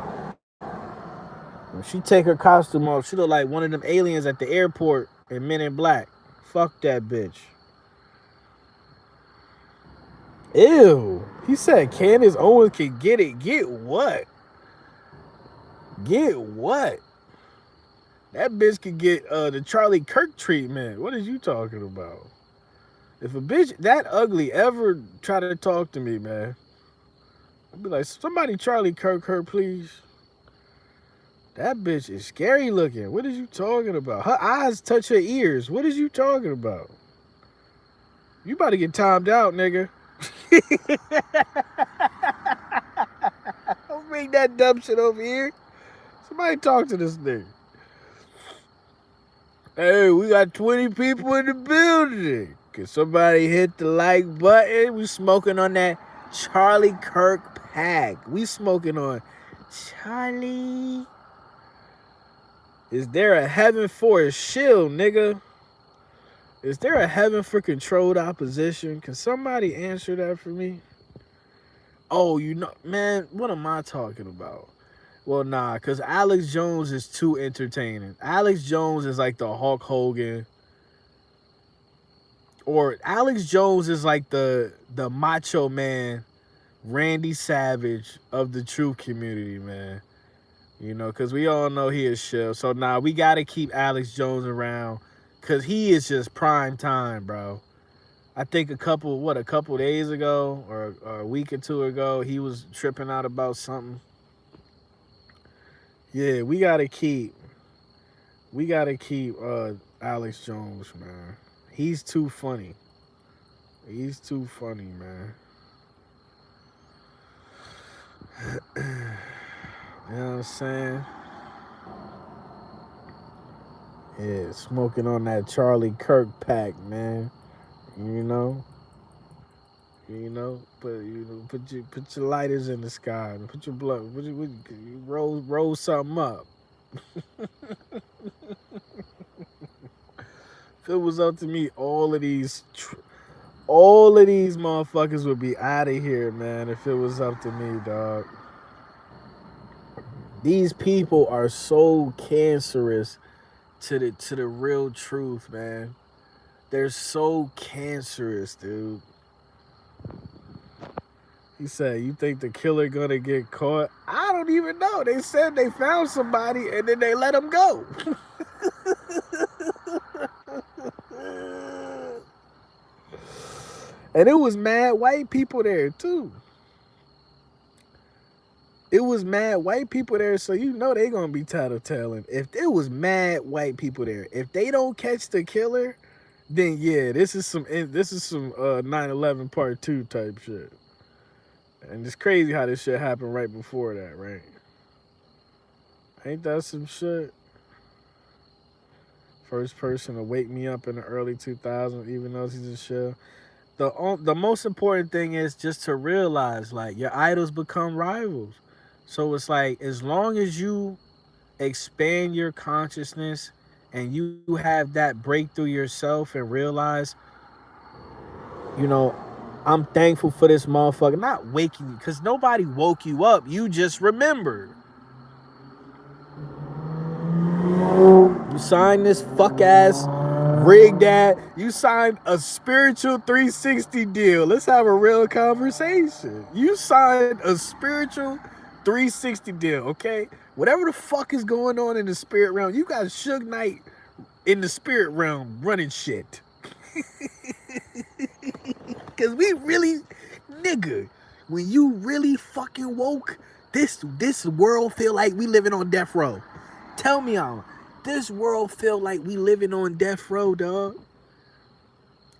When she take her costume off, she look like one of them aliens at the airport in Men in Black. Fuck that bitch. Ew. He said Candace Owens can get it. Get what? Get what? That bitch could get the Charlie Kirk treatment. What is you talking about? If a bitch that ugly ever try to talk to me, man, I'd be like, somebody Charlie Kirk her, please. That bitch is scary looking. What is you talking about? Her eyes touch her ears. What is you talking about? You about to get timed out, nigga. Don't bring that dumb shit over here. Somebody talk to this nigga. Hey, we got 20 people in the building. Can somebody hit the like button? We smoking on that Charlie Kirk pack. We smoking on Charlie. Is there a heaven for a shield, nigga? Is there a heaven for controlled opposition? Can somebody answer that for me? Oh, you know, man, what am I talking about? Well, nah, because Alex Jones is too entertaining. Alex Jones is like the Hulk Hogan. Or Alex Jones is like the macho man, Randy Savage of the true community, man. You know, because we all know he is shell. So, nah, we got to keep Alex Jones around because he is just prime time, bro. I think a couple days ago or a week or two ago, he was tripping out about something. Yeah, we gotta keep Alex Jones, man. He's too funny. He's too funny, man. You know what I'm saying? Yeah, smoking on that Charlie Kirk pack, man. You know, put your lighters in the sky, put your blood, roll something up. If it was up to me, all of these motherfuckers would be out of here, man. If it was up to me, dog. These people are so cancerous to the real truth, man. They're so cancerous, dude. He said, "You think the killer gonna get caught?" I don't even know. They said they found somebody and then they let him go. And it was mad white people there too. It was mad white people there, so you know they gonna be tattletaling. If there was mad white people there, if they don't catch the killer, then yeah, this is some 9/11 part 2 type shit. And it's crazy how this shit happened right before that, right? Ain't that some shit? First person to wake me up in the early 2000s, even though he's a shell. The most important thing is just to realize, like, your idols become rivals. So it's like, as long as you expand your consciousness and you have that breakthrough yourself and realize, you know, I'm thankful for this motherfucker. Not waking you, because nobody woke you up. You just remembered. You signed this fuck ass rigged that. You signed a spiritual 360 deal. Let's have a real conversation. You signed a spiritual 360 deal, okay? Whatever the fuck is going on in the spirit realm, you got Suge Knight in the spirit realm running shit. Cause we really, nigga, when you really fucking woke, this world feel like we living on death row. Tell me, this world feel like we living on death row, dog.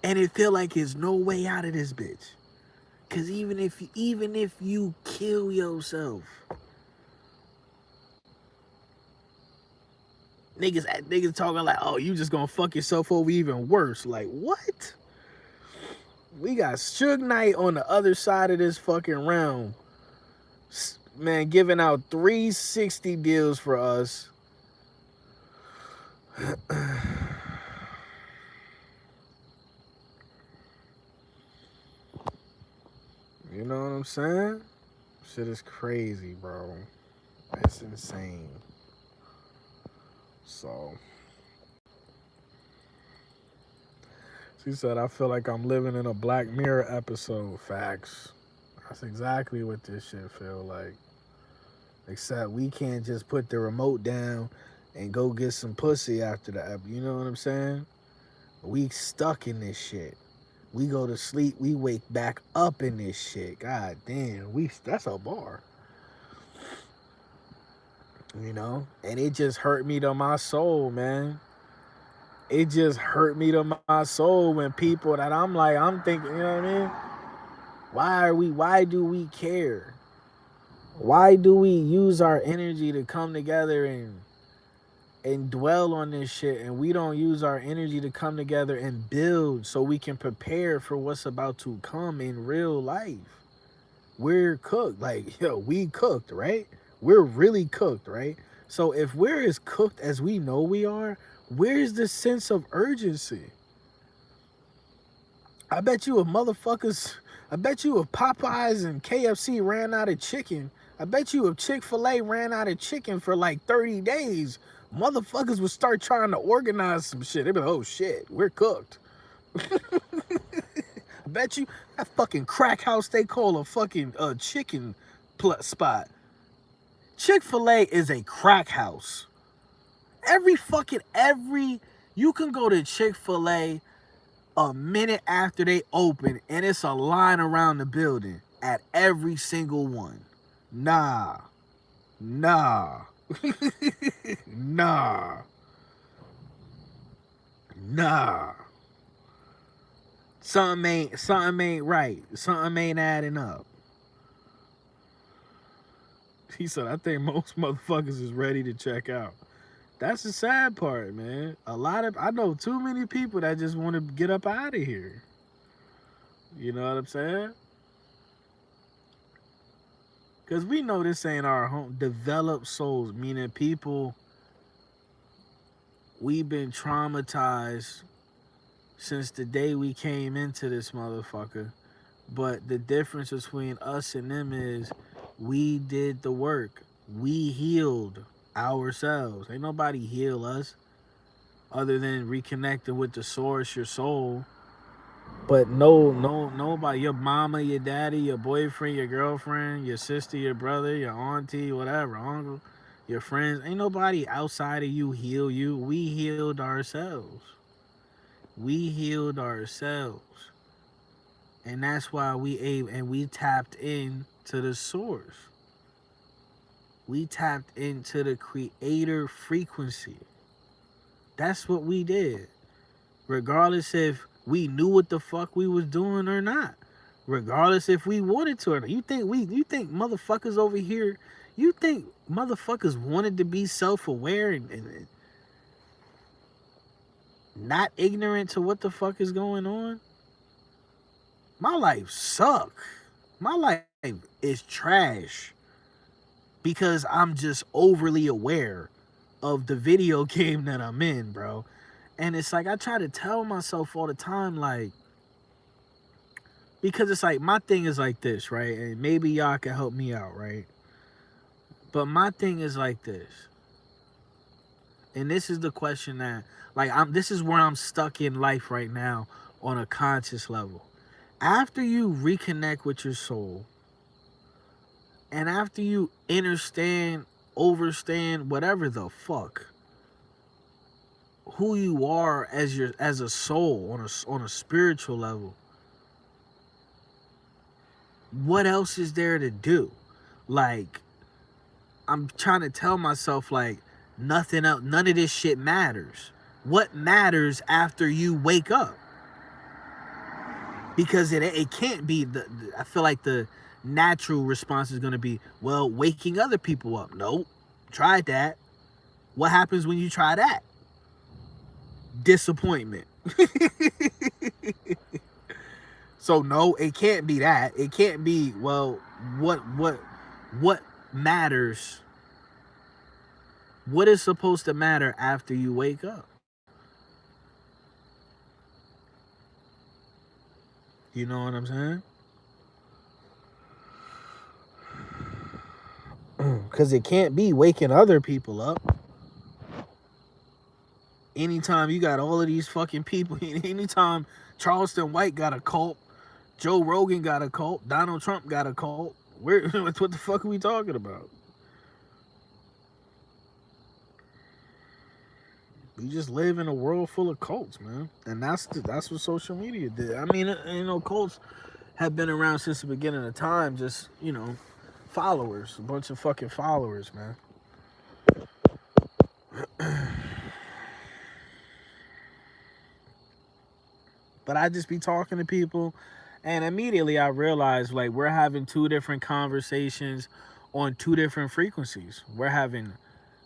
And it feel like there's no way out of this bitch. Cause even if you kill yourself, niggas talking like, oh, you just gonna fuck yourself over even worse. Like, what? We got Suge Knight on the other side of this fucking realm, man, giving out 360 deals for us. You know what I'm saying? Shit is crazy, bro. It's insane. So, she said, I feel like I'm living in a Black Mirror episode. Facts. That's exactly what this shit feel like. Except we can't just put the remote down and go get some pussy after the episode. You know what I'm saying? We stuck in this shit. We go to sleep, we wake back up in this shit. God damn, that's a bar. You know? And it just hurt me to my soul, man. It just hurt me to my soul when people that I'm thinking, you know what I mean? Why do we care? Why do we use our energy to come together and dwell on this shit, and we don't use our energy to come together and build so we can prepare for what's about to come in real life? We're cooked. Like, yo, we cooked, right? We're really cooked, right? So if we're as cooked as we know we are, where's the sense of urgency? I bet you if Popeyes and KFC ran out of chicken, I bet you if Chick-fil-A ran out of chicken for like 30 days, motherfuckers would start trying to organize some shit. They'd be like, oh shit, we're cooked. I bet you that fucking crack house they call a fucking chicken spot. Chick-fil-A is a crack house. You can go to Chick-fil-A a minute after they open and it's a line around the building at every single one. Nah. Nah. Something ain't right. Something ain't adding up. He said, I think most motherfuckers is ready to check out. That's the sad part, man. I know too many people that just want to get up out of here. You know what I'm saying? Because we know this ain't our home. Developed souls, meaning people, we've been traumatized since the day we came into this motherfucker. But the difference between us and them is we did the work. We healed ourselves. Ain't nobody heal us other than reconnecting with the source, your soul. But nobody, your mama, your daddy, your boyfriend, your girlfriend, your sister, your brother, your auntie, whatever, uncle, your friends, ain't nobody outside of you heal you. We healed ourselves. And that's why we tapped in to the source. We tapped into the creator frequency. That's what we did. Regardless if we knew what the fuck we was doing or not. Regardless if we wanted to or not. You think motherfuckers over here, you think motherfuckers wanted to be self-aware and not ignorant to what the fuck is going on? My life suck. My life is trash. Because I'm just overly aware of the video game that I'm in, bro. And it's like, I try to tell myself all the time, like, because it's like, my thing is like this, right? And maybe y'all can help me out, right? But my thing is like this. And this is the question that, like, this is where I'm stuck in life right now on a conscious level. After you reconnect with your soul, and after you understand, whatever the fuck, who you are as a soul on a spiritual level, what else is there to do? Like, I'm trying to tell myself, like, Nothing else, none of this shit matters. What matters after you wake up? Because it can't be I feel like the natural response is going to be, well, waking other people up. Nope. Tried that. What happens when you try that? Disappointment. So no, it can't be that. It can't be, well, what matters? What is supposed to matter after you wake up? You know what I'm saying? Because it can't be waking other people up. Anytime you got all of these fucking people, anytime Charleston White got a cult, Joe Rogan got a cult, Donald Trump got a cult, what the fuck are we talking about? We just live in a world full of cults, man, and that's what social media did. I mean, cults have been around since the beginning of time. Just followers, a bunch of fucking followers, man. But I just be talking to people, and immediately I realize like we're having two different conversations on two different frequencies. We're having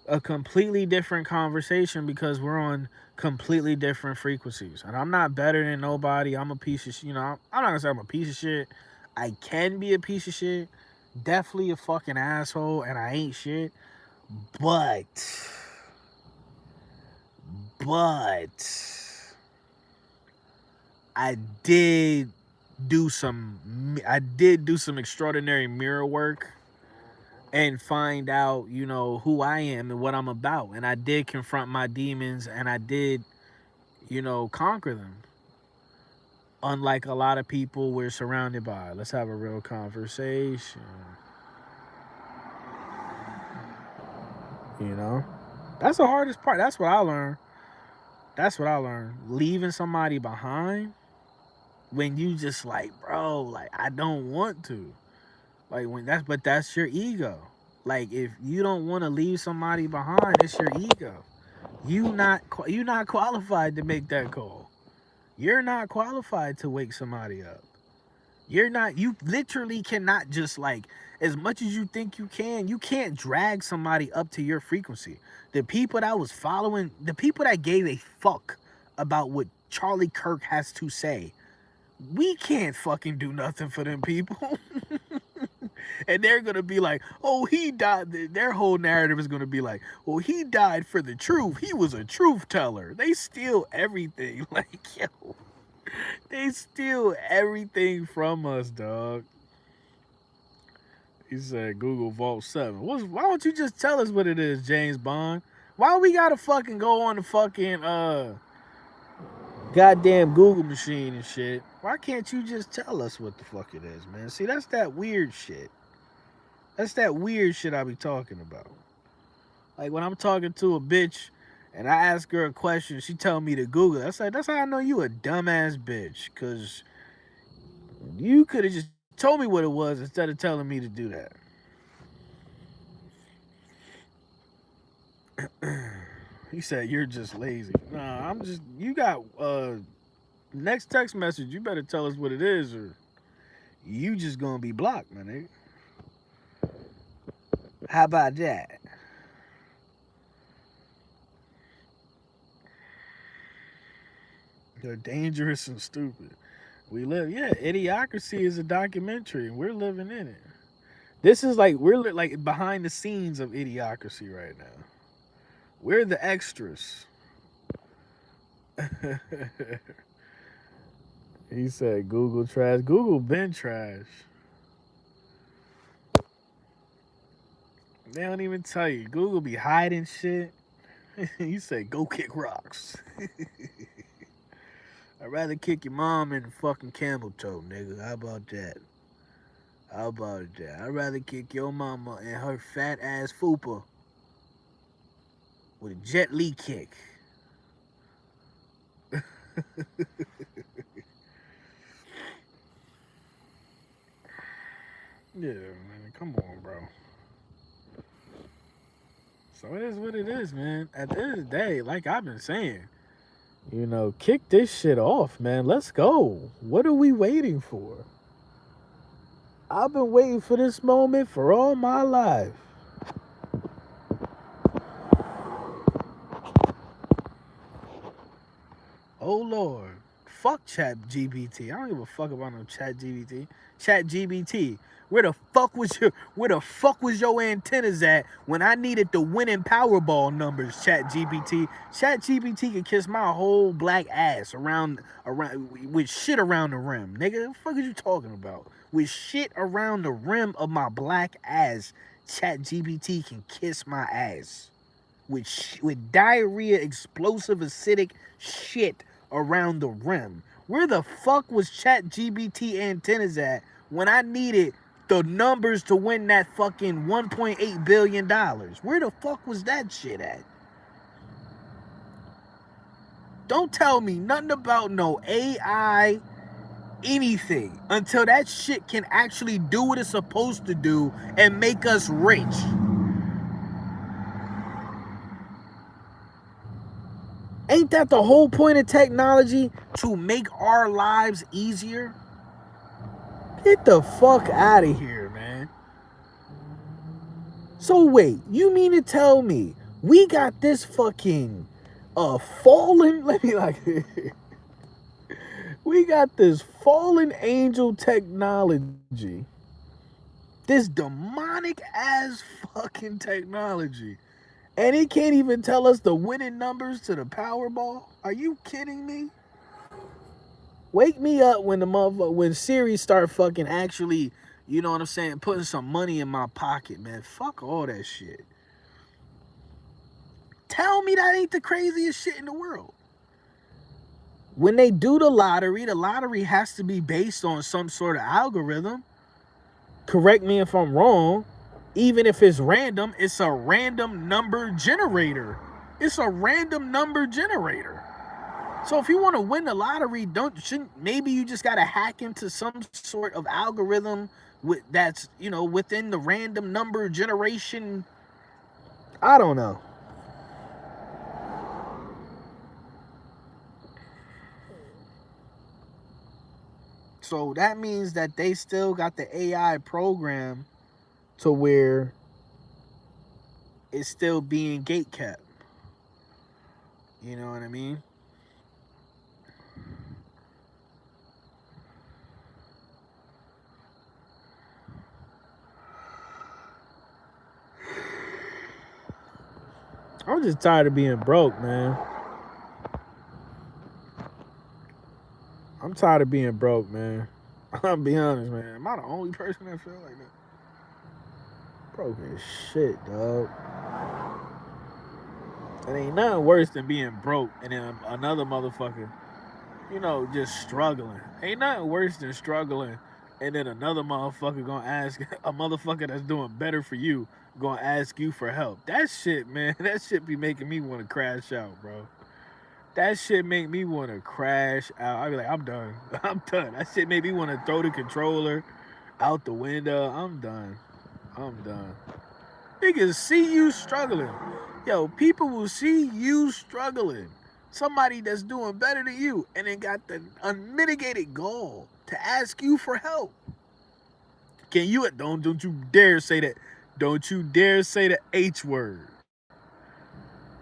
a completely different conversation because we're on completely different frequencies. And I'm not better than nobody. I'm a piece of shit. I'm not gonna say I'm a piece of shit. I can be a piece of shit. Definitely a fucking asshole, and I ain't shit. But, but, I did do some extraordinary mirror work and find out, who I am and what I'm about. And I did confront my demons, and I did, conquer them. Unlike a lot of people we're surrounded by. Let's have a real conversation. You know? That's the hardest part. That's what I learned. Leaving somebody behind when you just like, bro, like I don't want to. Like but that's your ego. Like if you don't want to leave somebody behind, it's your ego. You not qualified to make that call. You're not qualified to wake somebody up. You literally cannot just like, as much as you think you can't drag somebody up to your frequency. The people that was following, the people that gave a fuck about what Charlie Kirk has to say, we can't fucking do nothing for them people. And they're gonna be like, oh, he died. Their whole narrative is gonna be like, well, he died for the truth. He was a truth teller. They steal everything. Like, yo, they steal everything from us, dog. He said Google Vault 7. Why don't you just tell us what it is, James Bond? Why we gotta fucking go on the fucking goddamn Google machine and shit? Why can't you just tell us what the fuck it is, man? See, that's that weird shit. That's that weird shit I be talking about. Like when I'm talking to a bitch and I ask her a question, she tell me to Google it. That's how I know you a dumbass bitch. Cause you could have just told me what it was instead of telling me to do that. He said you're just lazy. Nah, I'm just you got next text message, you better tell us what it is or you just gonna be blocked, my nigga. How about that? They're dangerous and stupid. We live, yeah. Idiocracy is a documentary, and we're living in it. This is like like behind the scenes of Idiocracy right now. We're the extras. He said Google trash. Google been trash. They don't even tell you. Google be hiding shit. He said go kick rocks. I'd rather kick your mom in the fucking camel toe, nigga. How about that? How about that? I'd rather kick your mama and her fat ass fupa with a Jet Li kick. Yeah, man. Come on, bro. So it is what it is, man. At the end of the day, like I've been saying, kick this shit off, man. Let's go. What are we waiting for? I've been waiting for this moment for all my life. Oh Lord. Fuck Chat GBT. I don't give a fuck about no Chat GBT. Chat GBT. Where the fuck was your antennas at when I needed the winning Powerball numbers, Chat GBT? Chat GBT can kiss my whole black ass around with shit around the rim. Nigga, what the fuck are you talking about? With shit around the rim of my black ass, Chat GBT can kiss my ass. With diarrhea, explosive, acidic shit around the rim. Where the fuck was Chat GBT antennas at when I needed the numbers to win that fucking $1.8 billion? Where the fuck was that shit at? Don't tell me nothing about no AI anything until that shit can actually do what it's supposed to do and make us rich. Ain't that the whole point of technology? To make our lives easier? Get the fuck out of here, man. So wait, you mean to tell me we got this fucking fallen, let me like we got this fallen angel technology. This demonic ass fucking technology. And it can't even tell us the winning numbers to the Powerball? Are you kidding me? Wake me up when Siri start fucking actually, you know what I'm saying, putting some money in my pocket, man. Fuck all that shit. Tell me that ain't the craziest shit in the world. When they do the lottery has to be based on some sort of algorithm. Correct me if I'm wrong. Even if it's random, it's a random number generator. It's a random number generator. So if you want to win the lottery, maybe you just gotta hack into some sort of algorithm that's within the random number generation. I don't know. So that means that they still got the AI program to where it's still being gate kept. You know what I mean? I'm just tired of being broke, man. I'm tired of being broke, man. I'll be honest, man. Am I the only person that feel like that? Broke as shit, dog. It ain't nothing worse than being broke and then another motherfucker, just struggling. Ain't nothing worse than struggling and then another motherfucker gonna ask a motherfucker that's doing better for you gonna ask you for help. That shit, man, that shit be making me want to crash out, bro. That shit make me want to crash out. I be like, I'm done. I'm done. That shit make me want to throw the controller out the window. I'm done. I'm done. Niggas see you struggling. Yo, people will see you struggling. Somebody that's doing better than you and then got the unmitigated goal to ask you for help. Can you don't you dare say that. Don't you dare say the H word.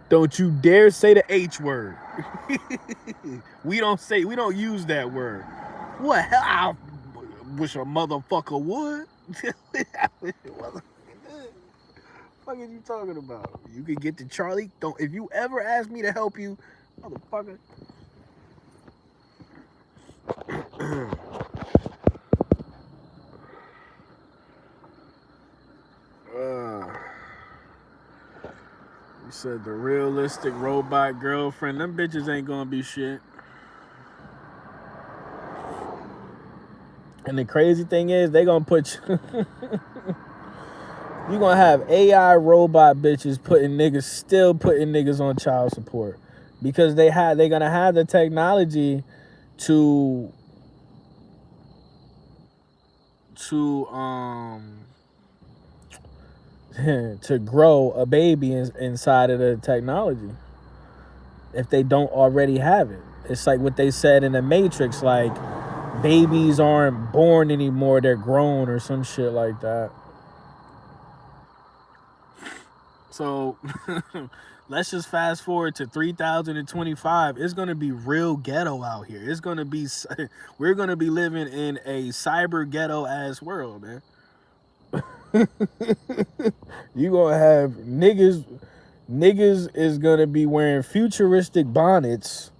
Don't you dare say the H word. we don't use that word. What hell? I wish a motherfucker would. What are you talking about? You can get to Charlie. Don't if you ever ask me to help you, motherfucker. You said the realistic robot girlfriend. Them bitches ain't gonna be shit. And the crazy thing is, they gonna put you. You gonna have AI robot bitches still putting niggas on child support because they're gonna have the technology to to to grow a baby inside of the technology if they don't already have it. It's like what they said in the Matrix, like babies aren't born anymore, they're grown or some shit like that. So let's just fast forward to 3025. It's going to be real ghetto out here. It's going to be we're going to be living in a cyber ghetto ass world, man. You going to have niggas is going to be wearing futuristic bonnets,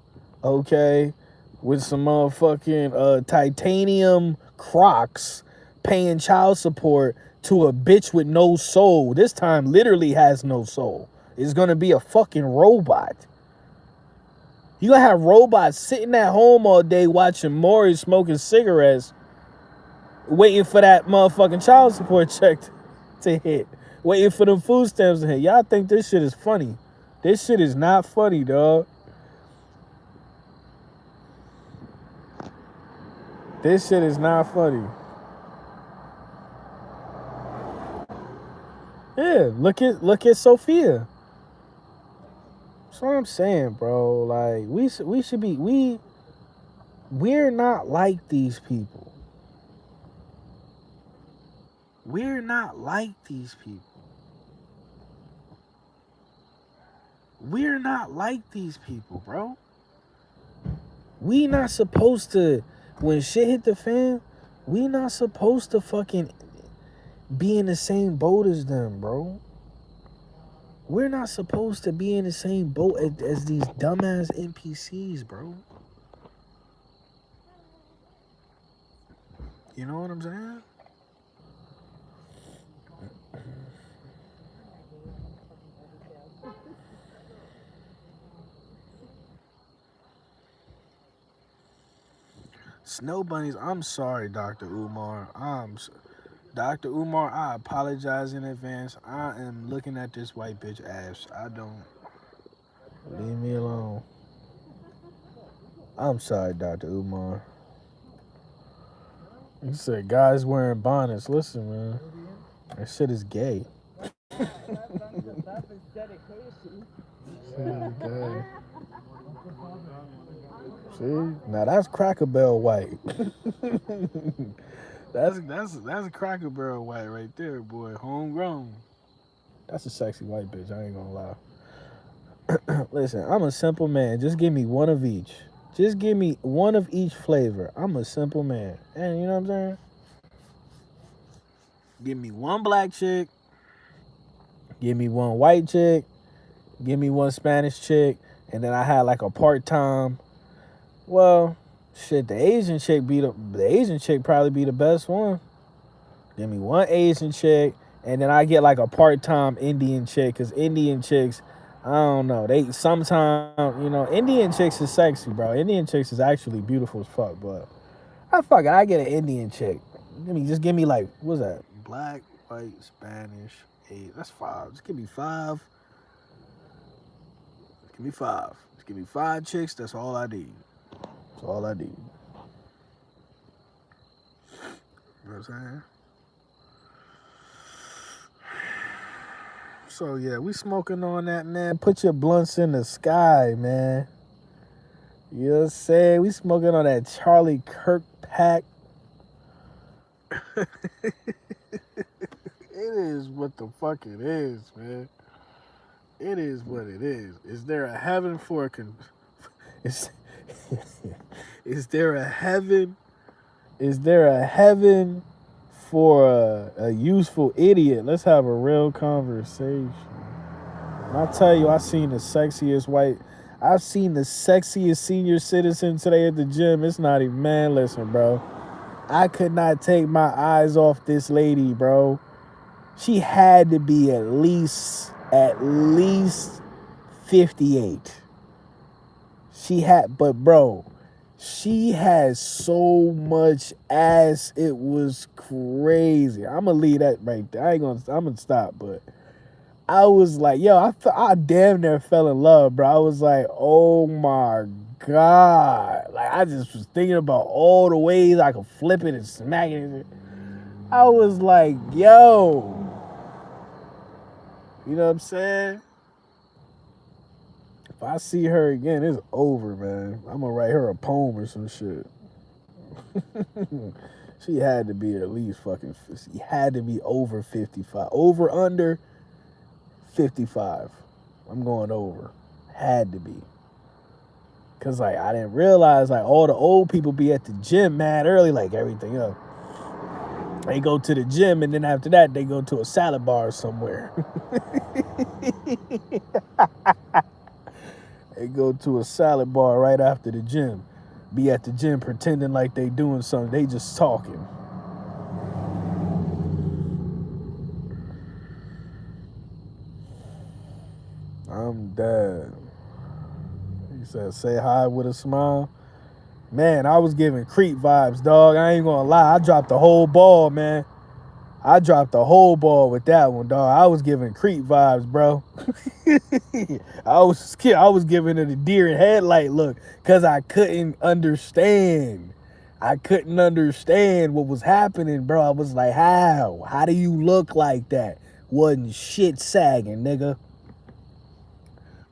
okay, with some motherfucking titanium Crocs, paying child support to a bitch with no soul. This time literally has no soul. It's gonna be a fucking robot. You gonna have robots sitting at home all day watching Maury smoking cigarettes, waiting for that motherfucking child support check to hit, waiting for them food stamps to hit. Y'all think this shit is funny? This shit is not funny, dog. This shit is not funny. Yeah, look at Sophia. That's what I'm saying, bro. Like we should be we're not like these people. We're not like these people. We're not like these people, bro. We not supposed to, when shit hit the fan, we not supposed to fucking be in the same boat as them, bro. We're not supposed to be in the same boat as these dumbass NPCs, bro. You know what I'm saying? Snow bunnies. I'm sorry, Dr. Umar. Dr. Umar. I apologize in advance. I am looking at this white bitch ass. I don't. Leave me alone. I'm sorry, Dr. Umar. You said guys wearing bonnets. Listen, man. That shit is gay. Shit is gay. See? Now that's Cracker Barrel white. that's Cracker Barrel white right there, boy. Homegrown. That's a sexy white bitch. I ain't gonna lie. Listen, I'm a simple man. Just give me one of each. Just give me one of each flavor. I'm a simple man. And you know what I'm saying? Give me one black chick. Give me one white chick. Give me one Spanish chick. And then I had like a part-time. Well, shit, the Asian chick probably be the best one. Give me one Asian chick, and then I get like a part-time Indian chick, cause Indian chicks, I don't know, they sometimes, Indian chicks is sexy, bro. Indian chicks is actually beautiful as fuck, but I get an Indian chick. Give me like, what's that? Black, white, Spanish, eight. That's five. Just give me five. Give me five. Just give me five chicks. That's all I need. That's all I need. You know what I'm saying? So yeah, we smoking on that, man. Put your blunts in the sky, man. You know what I'm saying? We smoking on that Charlie Kirk pack. It is what the fuck it is, man. It is what it is. Is there a heaven for is, is there a heaven? Is there a heaven for a useful idiot? Let's have a real conversation. And I tell you, I've seen the sexiest senior citizen today at the gym. It's not even, man, listen, bro. I could not take my eyes off this lady, bro. She had to be at least 58. Bro, she has so much ass. It was crazy. I'm gonna leave that right there. I'm gonna stop, but I was like, yo, I damn near fell in love, bro. I was like, oh my God. Like, I just was thinking about all the ways I could flip it and smack it. I was like, yo. You know what I'm saying? If I see her again, it's over, man. I'm gonna write her a poem or some shit. She had to be at least fucking. She had to be over 55. Over under 55. I'm going over. Had to be. Cause like I didn't realize like all the old people be at the gym mad early, like everything else. They go to the gym and then after that they go to a salad bar somewhere. They go to a salad bar right after the gym. Be at the gym pretending like they doing something. They just talking. I'm dead. He said, say hi with a smile. Man, I was giving creep vibes, dog. I ain't gonna lie. I dropped the whole ball, man. I dropped the whole ball with that one, dog. I was giving creep vibes, bro. I was giving it a deer in headlight look because I couldn't understand. I couldn't understand what was happening, bro. I was like, how? How do you look like that? Wasn't shit sagging, nigga.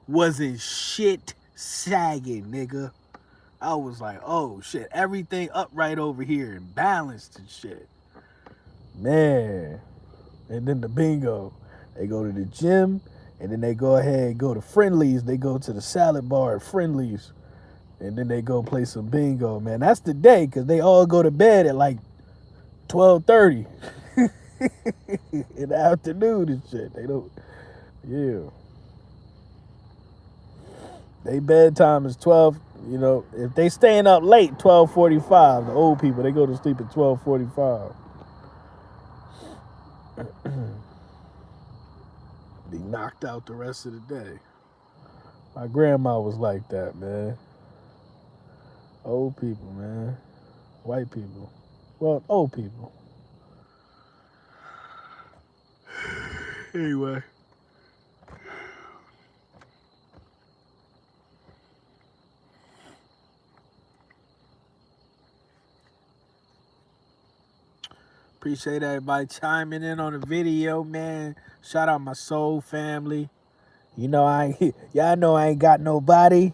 Wasn't shit sagging, nigga. I was like, oh shit, everything upright over here and balanced and shit. Man. And then the bingo. They go to the gym and then they go ahead and go to Friendlies. They go to the salad bar at Friendlies. And then they go play some bingo, man. That's the day because they all go to bed at like 12:30 in the afternoon and shit. They don't, yeah. They bedtime is 12. You know, if they staying up late, 12:45. The old people, they go to sleep at 12:45. Be knocked out the rest of the day. My grandma was like that, man. Old people, man. White people. Well, old people. Anyway. Appreciate everybody chiming in on the video, man. Shout out my soul family. You know y'all know I ain't got nobody.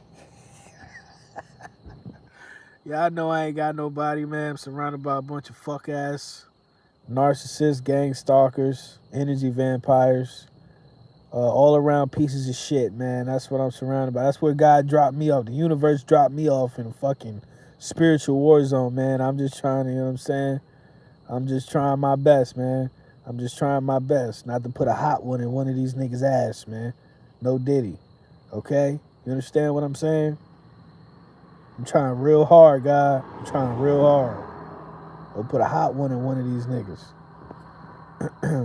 Y'all know I ain't got nobody, man. I'm surrounded by a bunch of fuck ass narcissists, gang stalkers, energy vampires, all around pieces of shit, man. That's what I'm surrounded by. That's where God dropped me off. The universe dropped me off in a fucking spiritual war zone, man. I'm just trying to, you know what I'm saying? I'm just trying my best, man. I'm just trying my best not to put a hot one in one of these niggas' ass, man. No diddy. Okay? You understand what I'm saying? I'm trying real hard, God. I'm trying real hard. I'll put a hot one in one of these niggas.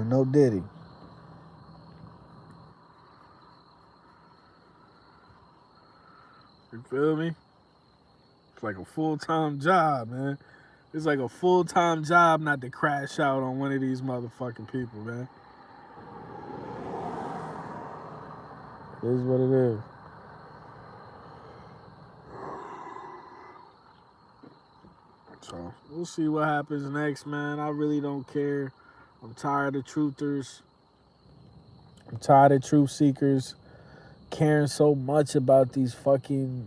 No diddy. You feel me? It's like a full-time job, man. It's like a full-time job not to crash out on one of these motherfucking people, man. It is what it is. So we'll see what happens next, man. I really don't care. I'm tired of truthers. I'm tired of truth seekers caring so much about these fucking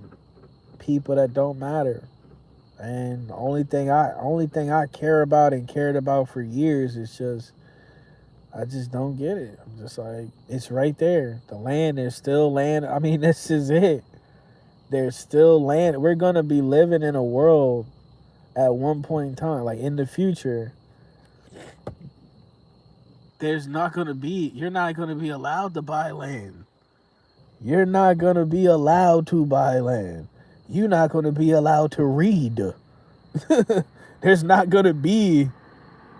people that don't matter. And the only thing I care about and cared about for years is just I just don't get it. I'm just like, it's right there. The land, there's still land. I mean, this is it. There's still land. We're gonna be living in a world at one point in time, like in the future, you're not gonna be allowed to buy land. You're not gonna be allowed to buy land. You're not gonna be allowed to read. There's not gonna be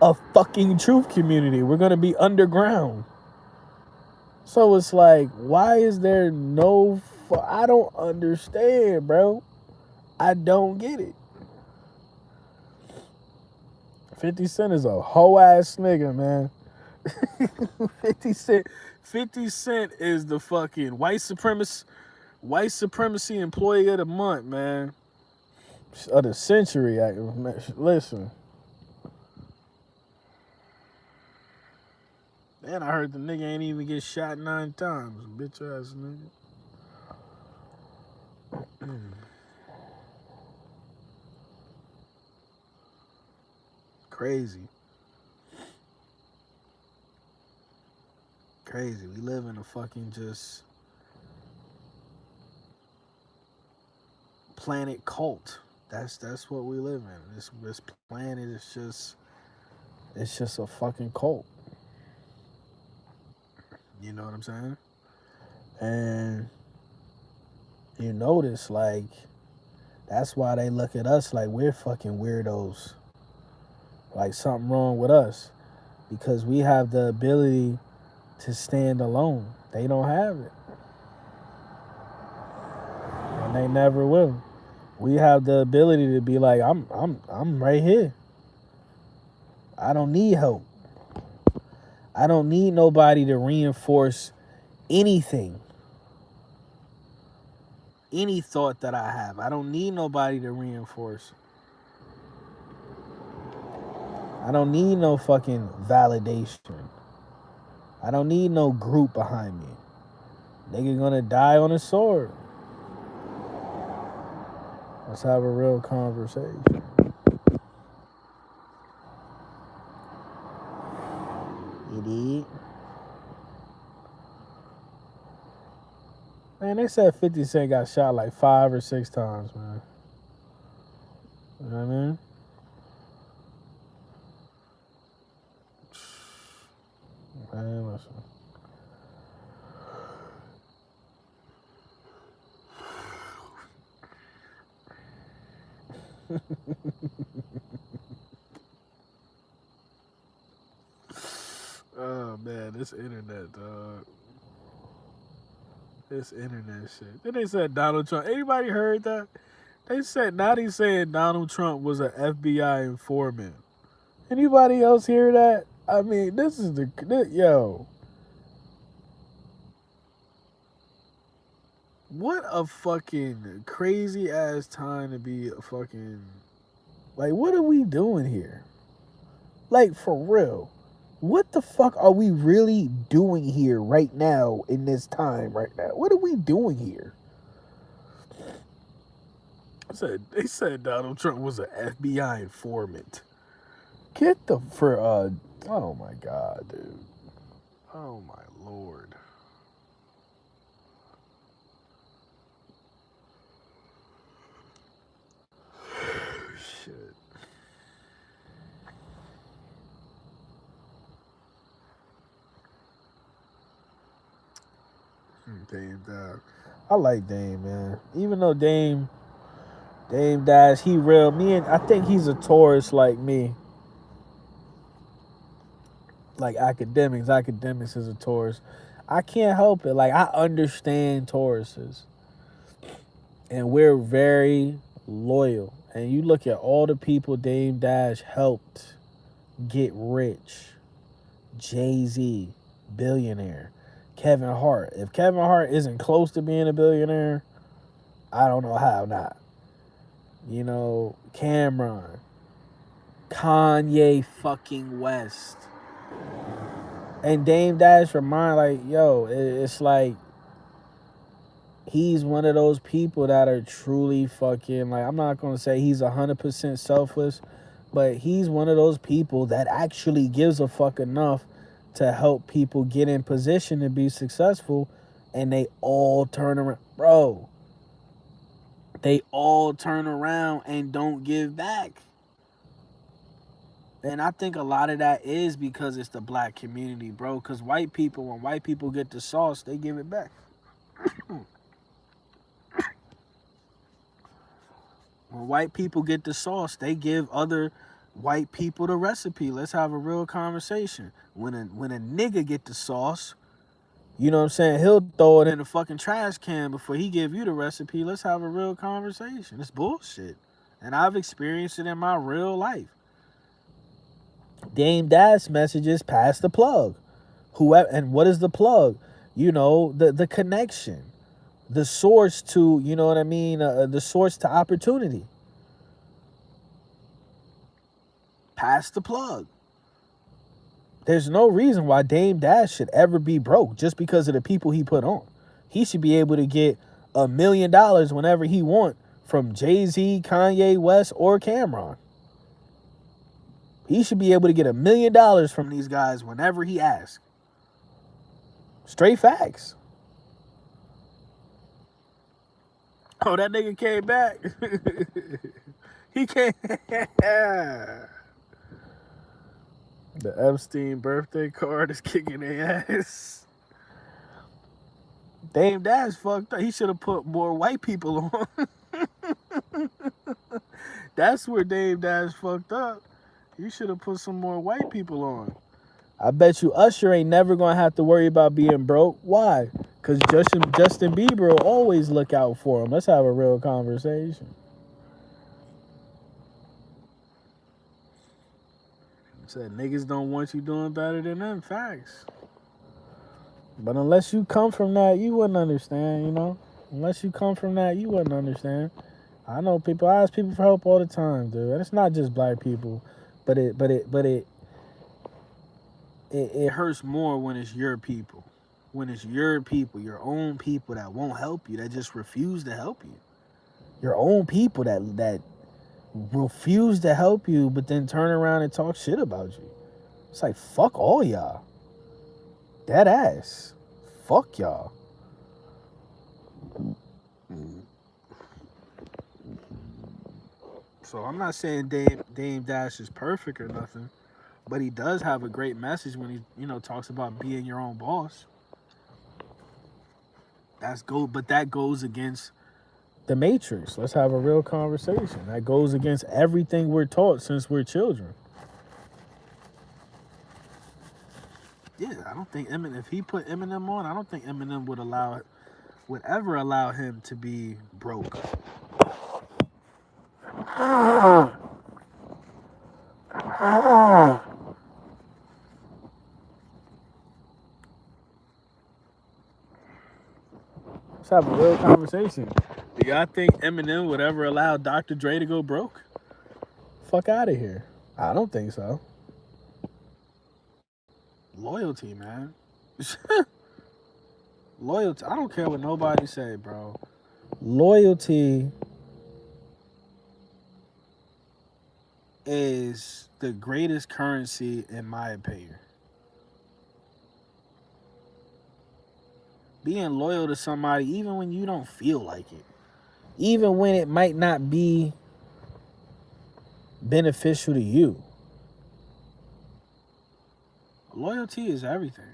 a fucking truth community. We're gonna be underground. So it's like, why is there no? I don't understand, bro. I don't get it. 50 Cent is a hoe ass nigga, man. 50 Cent. 50 Cent is the fucking white supremacy employee of the month, man. Of the century. Listen. Then I heard the nigga ain't even get shot 9 times. Bitch ass nigga. Crazy. Crazy. We live in a fucking just planet cult. That's what we live in. This planet is just a fucking cult. You know what I'm saying? And you notice, like, that's why they look at us like we're fucking weirdos. Like something wrong with us. Because we have the ability to stand alone. They don't have it. And they never will. We have the ability to be like, I'm right here. I don't need help. I don't need nobody to reinforce anything. Any thought that I have. I don't need nobody to reinforce. I don't need no fucking validation. I don't need no group behind me. Nigga gonna die on a sword. Let's have a real conversation. You did? Man, they said 50 Cent got shot like 5 or 6 times, man. You know what I mean? Man, listen. Oh man, this internet, dog. This internet shit. Then they said Donald Trump. Anybody heard that? They said now they saying Donald Trump was an FBI informant. Anybody else hear that? I mean, this is yo. What a fucking crazy ass time to be a fucking, like, what are we doing here? Like, for real. What the fuck are we really doing here right now in this time right now? What are we doing here? They said Donald Trump was an FBI informant. Get the oh my god, dude. Oh my lord. Shit. Dame died. I like Dame, man. Even though Dame dies, he real. I think he's a Taurus like me. Like academics. Academics is a Taurus. I can't help it. Like, I understand Tauruses. And we're very loyal. And you look at all the people Dame Dash helped get rich. Jay-Z, billionaire. Kevin Hart. If Kevin Hart isn't close to being a billionaire, I don't know how not. You know, Cameron. Kanye fucking West. And Dame Dash remind, like, yo, it's like he's one of those people that are truly fucking, like, I'm not going to say he's 100% selfless, but he's one of those people that actually gives a fuck enough to help people get in position to be successful, and they all turn around. Bro, they all turn around and don't give back. And I think a lot of that is because it's the black community, bro. Because when white people get the sauce, they give it back. When white people get the sauce, they give other white people the recipe. Let's have a real conversation. When a nigga get the sauce, you know what I'm saying? He'll throw it in the fucking trash can before he give you the recipe. Let's have a real conversation. It's bullshit. And I've experienced it in my real life. Dame Dash messages pass the plug. Whoever, and what is the plug? You know, the connection, the source to, you know what I mean, the source to opportunity. Pass the plug. There's no reason why Dame Dash should ever be broke just because of the people he put on. He should be able to get $1 million whenever he want from Jay-Z, Kanye West, or Cameron. He should be able to get $1 million from these guys whenever he asks. Straight facts. Oh, that nigga came back. He came. The Epstein birthday card is kicking their ass. Dame Dash fucked up. He should have put more white people on. That's where Dame Dash fucked up. You should have put some more white people on. I bet you Usher ain't never gonna have to worry about being broke. Why? Because Justin Bieber will always look out for him. Let's have a real conversation. Said niggas don't want you doing better than them. Facts. But unless you come from that, you wouldn't understand, you know? Unless you come from that, you wouldn't understand. I know people, I ask people for help all the time, dude. And it's not just black people, but it hurts more when it's your people. When it's your people, your own people that won't help you, that just refuse to help you. Your own people that refuse to help you, but then turn around and talk shit about you. It's like, fuck all y'all. Dead ass. Fuck y'all. So I'm not saying Dame Dash is perfect or nothing, but he does have a great message when he, talks about being your own boss. But that goes against the Matrix. Let's have a real conversation. That goes against everything we're taught since we're children. Yeah, I don't think Eminem, if he put Eminem on, I don't think Eminem would ever allow him to be broke. Let's have a real conversation. Do y'all think Eminem would ever allow Dr. Dre to go broke? Fuck out of here. I don't think so. Loyalty, man. Loyalty. I don't care what nobody say, bro. Loyalty is the greatest currency in my opinion. Being loyal to somebody even when you don't feel like it. Even when it might not be beneficial to you. Loyalty is everything.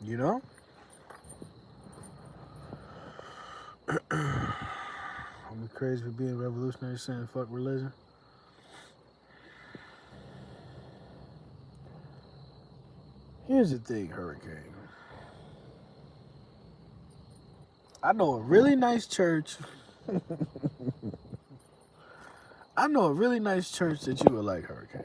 You know? I'm crazy for being revolutionary saying fuck religion. Here's the thing, Hurricane. I know a really nice church. I know a really nice church that you would like, Hurricane.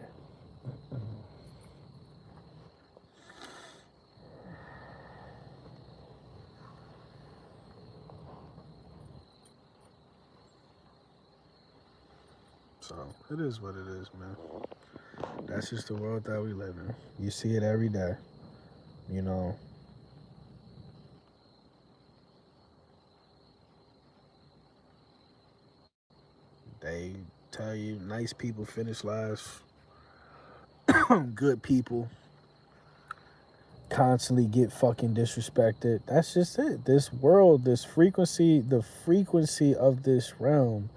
So, it is what it is, man. That's just the world that we live in. You see it every day. You know. They tell you nice people finish last. Good people constantly get fucking disrespected. That's just it. This world, the frequency of this realm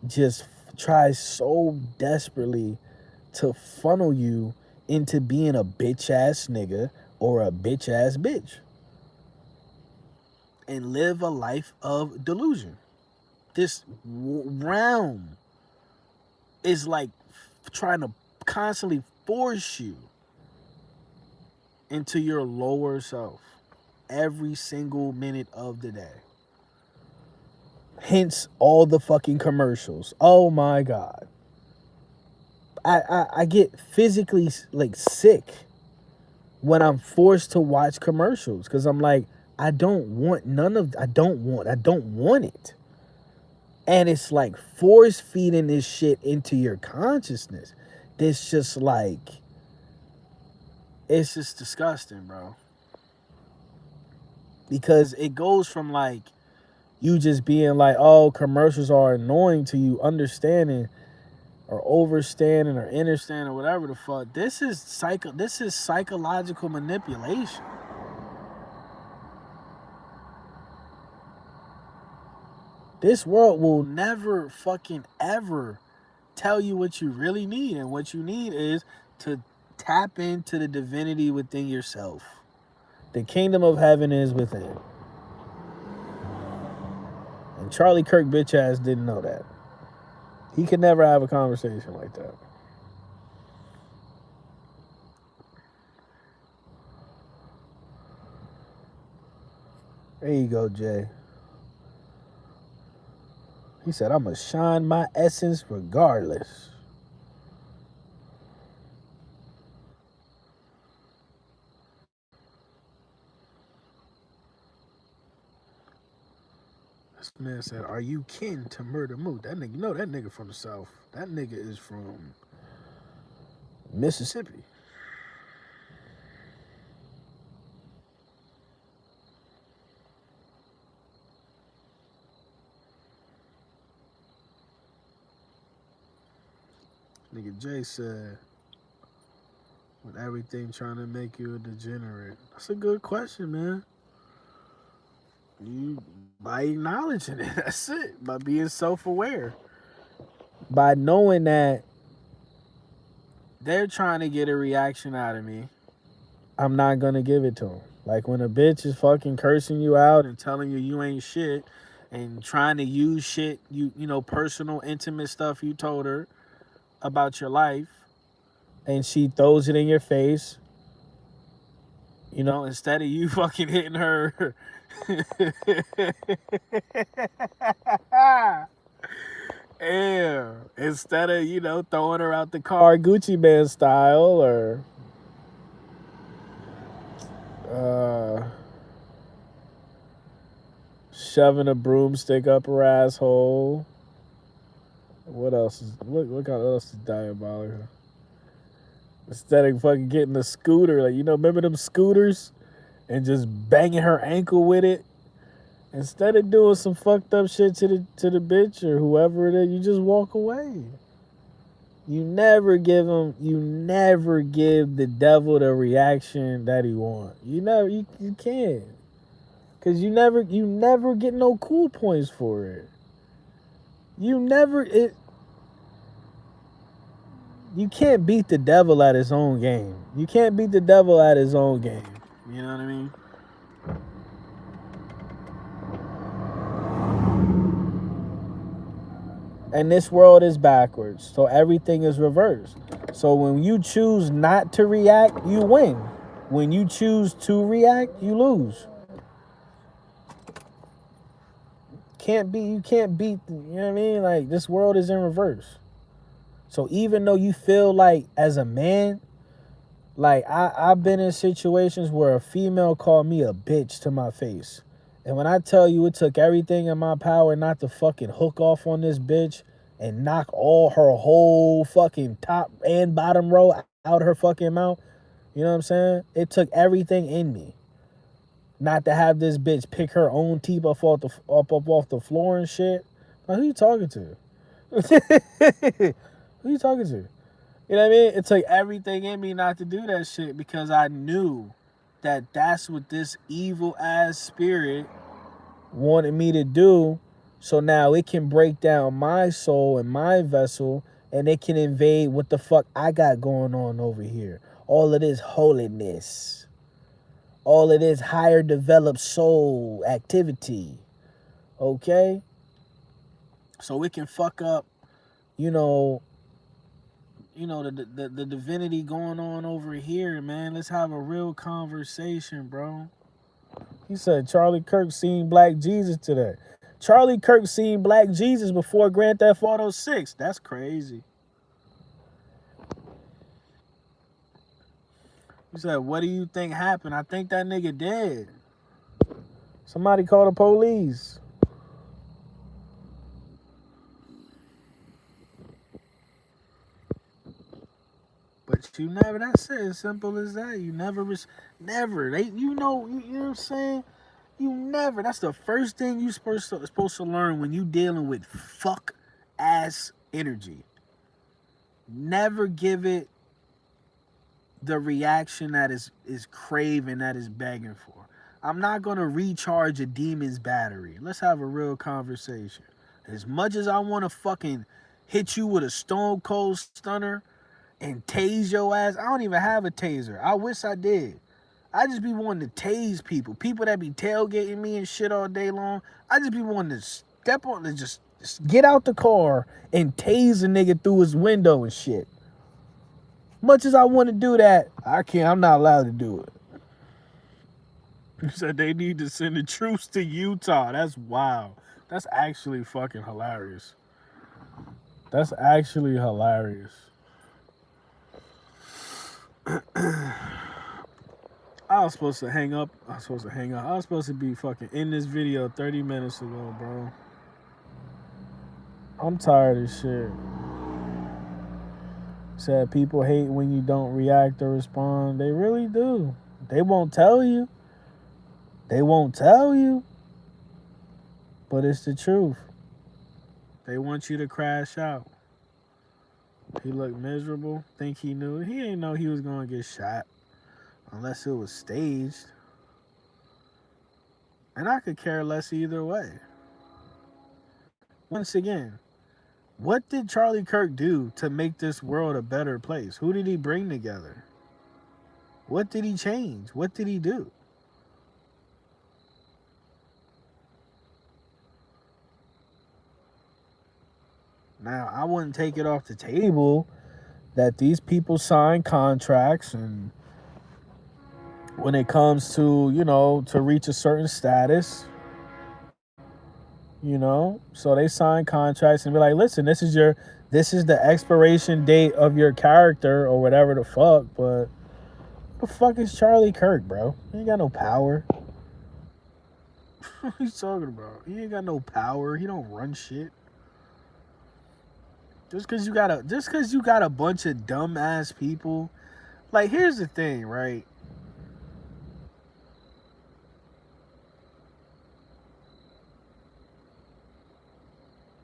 just tries so desperately to funnel you into being a bitch ass nigga or a bitch ass bitch and live a life of delusion. This realm is like trying to constantly force you into your lower self every single minute of the day. Hence all the fucking commercials. Oh my God. I get physically like sick when I'm forced to watch commercials because I'm like, I don't want it. And it's like force feeding this shit into your consciousness. This just like, it's just disgusting, bro. Because it goes from like you just being like, oh, commercials are annoying to you, understanding or overstanding or understanding or whatever the fuck. This is psychological manipulation. This world will never fucking ever tell you what you really need. And what you need is to tap into the divinity within yourself. The kingdom of heaven is within. And Charlie Kirk bitch ass didn't know that. He could never have a conversation like that. There you go, Jay. He said, I'm going to shine my essence regardless. This man said, are you kin to Murder Mook? That nigga, no, that nigga from the South. That nigga is from Mississippi. Nigga Jay said, with everything trying to make you a degenerate. That's a good question, man. You, by acknowledging it, that's it. By being self-aware. By knowing that they're trying to get a reaction out of me, I'm not gonna give it to them. Like when a bitch is fucking cursing you out and telling you ain't shit and trying to use shit, you know, personal, intimate stuff you told her about your life, and she throws it in your face, you know, instead of you fucking hitting her. Yeah, instead of, you know, throwing her out the car Gucci Man style or shoving a broomstick up her asshole. What else is look how else is diabolical? Instead of fucking getting a scooter, like, you know, remember them scooters and just banging her ankle with it. Instead of doing some fucked up shit to the bitch or whoever it is, you just walk away. You never give the devil the reaction that he wants. You can't. Cause you never get no cool points for it. You can't beat the devil at his own game. You can't beat the devil at his own game. You know what I mean? And this world is backwards. So everything is reversed. So when you choose not to react, you win. When you choose to react, you lose. You can't beat, you know what I mean? Like, this world is in reverse. So even though you feel like, as a man, like, I've been in situations where a female called me a bitch to my face. And when I tell you it took everything in my power not to fucking hook off on this bitch and knock all her whole fucking top and bottom row out her fucking mouth, you know what I'm saying? It took everything in me not to have this bitch pick her own teeth up off the floor and shit. Like, who you talking to? Who you talking to? You know what I mean? It took everything in me not to do that shit because I knew that that's what this evil ass spirit wanted me to do. So now it can break down my soul and my vessel, and it can invade what the fuck I got going on over here. All of this holiness. All of this higher developed soul activity. Okay? So it can fuck up, you know, the divinity going on over here, man. Let's have a real conversation, bro. He said Charlie Kirk seen Black Jesus today. Charlie Kirk seen Black Jesus before Grand Theft Auto 6. That's crazy. He said, what do you think happened? I think that nigga dead. Somebody call the police. But you never. That's it. As simple as that. You never. Never. They. You know what I'm saying. You never. That's the first thing you supposed to learn when you dealing with fuck ass energy. Never give it the reaction that is craving, that is begging for. I'm not gonna recharge a demon's battery. Let's have a real conversation. As much as I want to fucking hit you with a stone cold stunner and tase your ass, I don't even have a taser. I wish I did. I just be wanting to tase people. People that be tailgating me and shit all day long. I just be wanting to step on and just get out the car and tase a nigga through his window and shit. Much as I want to do that, I can't. I'm not allowed to do it. You said they need to send the troops to Utah. That's wild. That's actually fucking hilarious. That's actually hilarious. I was supposed to hang up. I was supposed to be fucking in this video 30 minutes ago, bro. I'm tired of shit. Said people hate when you don't react or respond. They really do. They won't tell you. They won't tell you. But it's the truth. They want you to crash out. He looked miserable. Think he knew. He didn't know he was going to get shot. Unless it was staged. And I could care less either way. Once again, what did Charlie Kirk do to make this world a better place? Who did he bring together? What did he change? What did he do? Now, I wouldn't take it off the table that these people sign contracts, and when it comes to, to reach a certain status, so they sign contracts and be like, listen, this is the expiration date of your character or whatever the fuck, but what the fuck is Charlie Kirk, bro? He ain't got no power. What are you talking about? He ain't got no power. He don't run shit. Just cause you got a bunch of dumbass people. Like, here's the thing, right?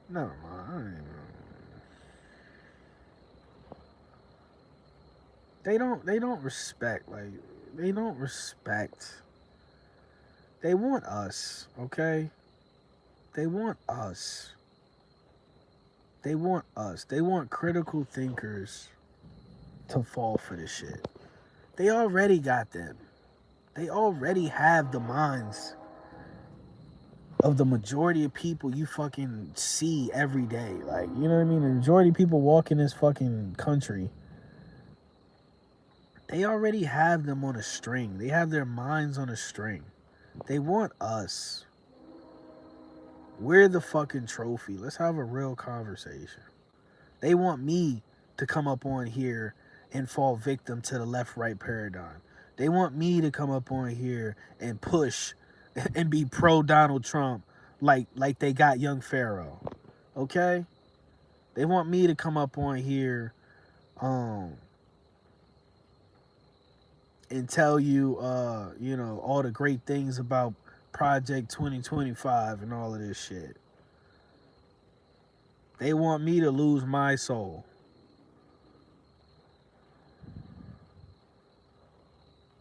Never mind. I don't even... They don't respect. Like, they don't respect. They want us, okay? They want us. They want us. They want critical thinkers to fall for this shit. They already got them. They already have the minds of the majority of people you fucking see every day. Like, you know what I mean? The majority of people walk in this fucking country. They already have them on a string. They have their minds on a string. They want us. We're the fucking trophy. Let's have a real conversation. They want me to come up on here and fall victim to the left-right paradigm. They want me to come up on here and push and be pro Donald Trump like they got young Pharaoh. Okay? They want me to come up on here and tell you all the great things about Project 2025 and all of this shit. They want me to lose my soul.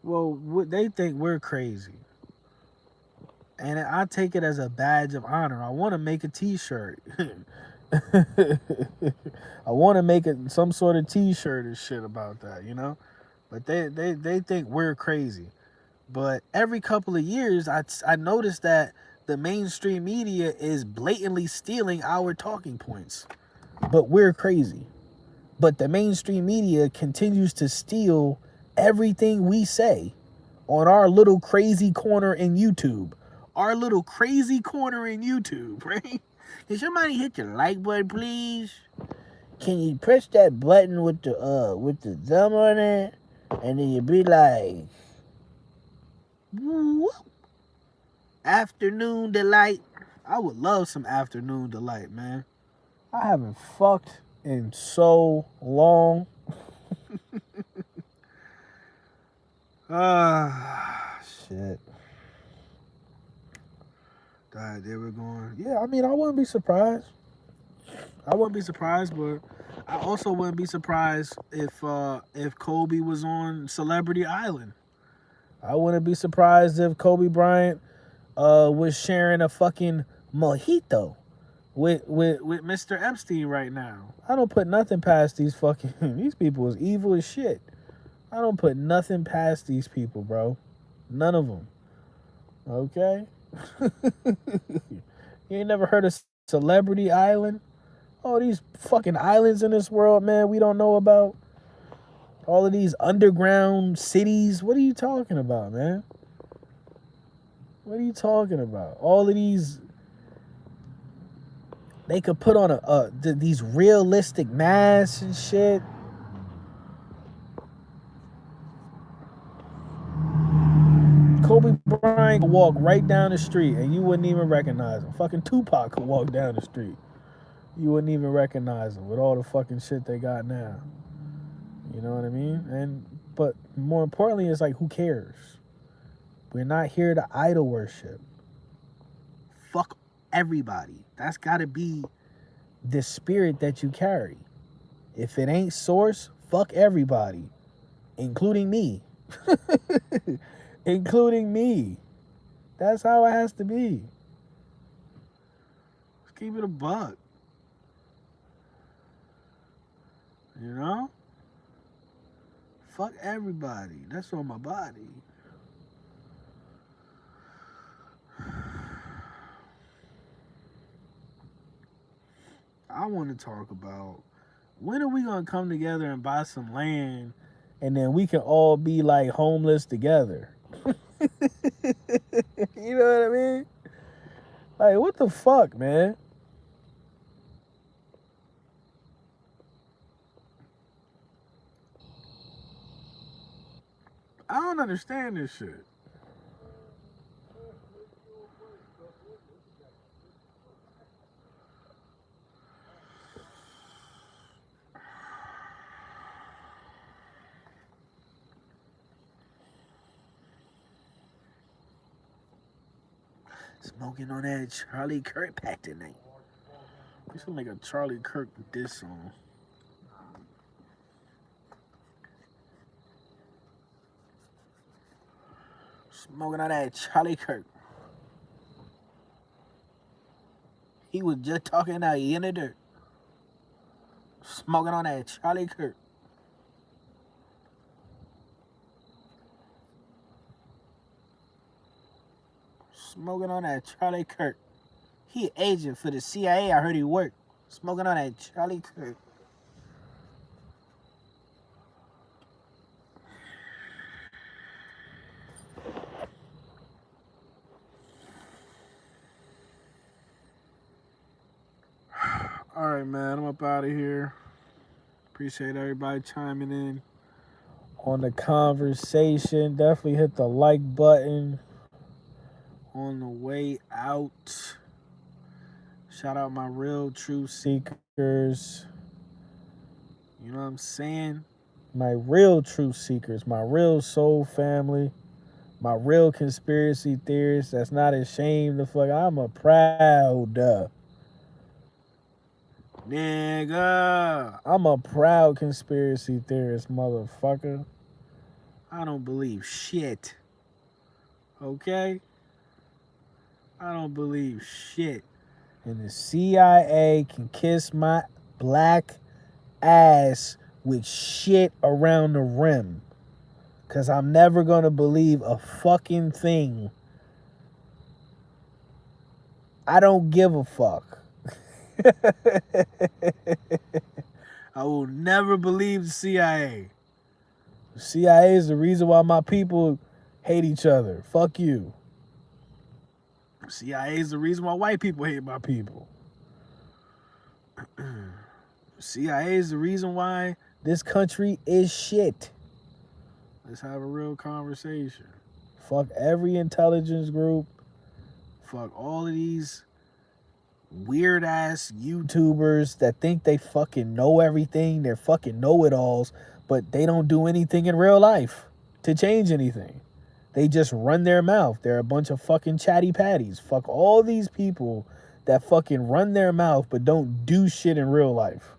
Well, they think we're crazy. And I take it as a badge of honor. I want to make a t-shirt. I want to make some sort of t-shirt and shit about that, But they think we're crazy. But every couple of years, I noticed that the mainstream media is blatantly stealing our talking points. But we're crazy. But the mainstream media continues to steal everything we say on our little crazy corner in YouTube. Our little crazy corner in YouTube, right? Can somebody hit the like button, please? Can you press that button with the thumb on it? And then you be like, whoop. Afternoon delight. I would love some afternoon delight, man. I haven't fucked in so long. Shit. There we're going. Yeah, I mean, I wouldn't be surprised. I wouldn't be surprised, but I also wouldn't be surprised if Kobe was on Celebrity Island. I wouldn't be surprised if Kobe Bryant was sharing a fucking mojito with Mr. Epstein right now. I don't put nothing past these fucking these people is evil as shit. I don't put nothing past these people, bro. None of them. Okay? You ain't never heard of Celebrity Island? All these fucking islands in this world, man, we don't know about. All of these underground cities. What are you talking about, man? What are you talking about? All of these. They could put on these realistic masks and shit. Kobe Bryant could walk right down the street and you wouldn't even recognize him. Fucking Tupac could walk down the street. You wouldn't even recognize him with all the fucking shit they got now. You know what I mean? But more importantly, it's like, who cares? We're not here to idol worship. Fuck everybody. That's gotta be the spirit that you carry. If it ain't source, fuck everybody. Including me. Including me. That's how it has to be. Let's keep it a buck. You know? Fuck everybody. That's on my body. I want to talk about, when are we going to come together and buy some land and then we can all be like homeless together? You know what I mean? Like, what the fuck, man? I don't understand this shit. Smoking on that Charlie Kirk pack tonight. We should make a Charlie Kirk diss song. Smoking on that Charlie Kirk. He was just talking out in the dirt. Smoking on that Charlie Kirk. Smoking on that Charlie Kirk. He an agent for the CIA. I heard he worked. Smoking on that Charlie Kirk. All right, man. I'm up out of here. Appreciate everybody chiming in on the conversation. Definitely hit the like button on the way out. Shout out my real truth seekers. You know what I'm saying? My real truth seekers, my real soul family, my real conspiracy theorists that's not ashamed to fuck. I'm a proud nigga. I'm a proud conspiracy theorist, motherfucker. I don't believe shit. Okay? I don't believe shit. And the CIA can kiss my black ass with shit around the rim. Because I'm never going to believe a fucking thing. I don't give a fuck. I will never believe the CIA. The CIA is the reason why my people hate each other. Fuck you. The CIA is the reason why white people hate my people. The CIA is the reason why this country is shit. Let's have a real conversation. Fuck every intelligence group. Fuck all of these weird ass YouTubers that think they fucking know everything. They're fucking know-it-alls, but they don't do anything in real life. to change anything. They just run their mouth. They're a bunch of fucking chatty patties. Fuck all these people that fucking run their mouth but don't do shit in real life.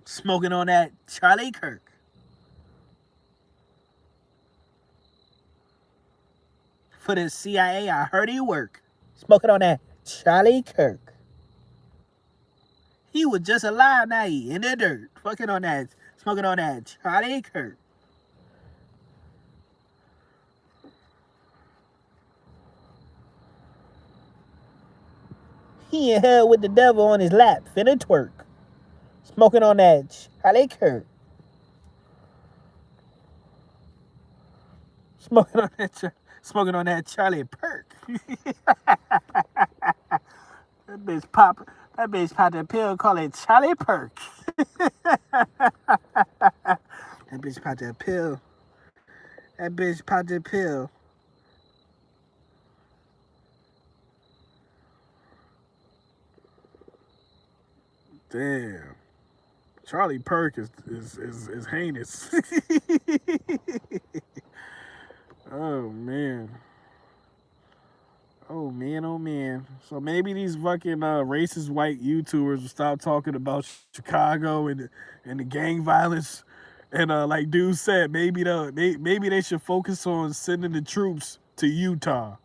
Smoking on that Charlie Kirk. For the CIA, I heard he work. Smoking on that Charlie Kirk. He was just alive now, he in the dirt. Fucking on that, smoking on that Charlie Kirk. He in hell with the devil on his lap, finna twerk. Smoking on that Charlie Kirk. Smoking on that Charlie Perk. That bitch popped a pill, call it Charlie Perk. That bitch popped that pill. That bitch popped that pill. Damn. Charlie Perk is heinous. Oh man. Oh man, oh man. So maybe these fucking racist white YouTubers will stop talking about Chicago and the gang violence. And like dude said, maybe they should focus on sending the troops to Utah.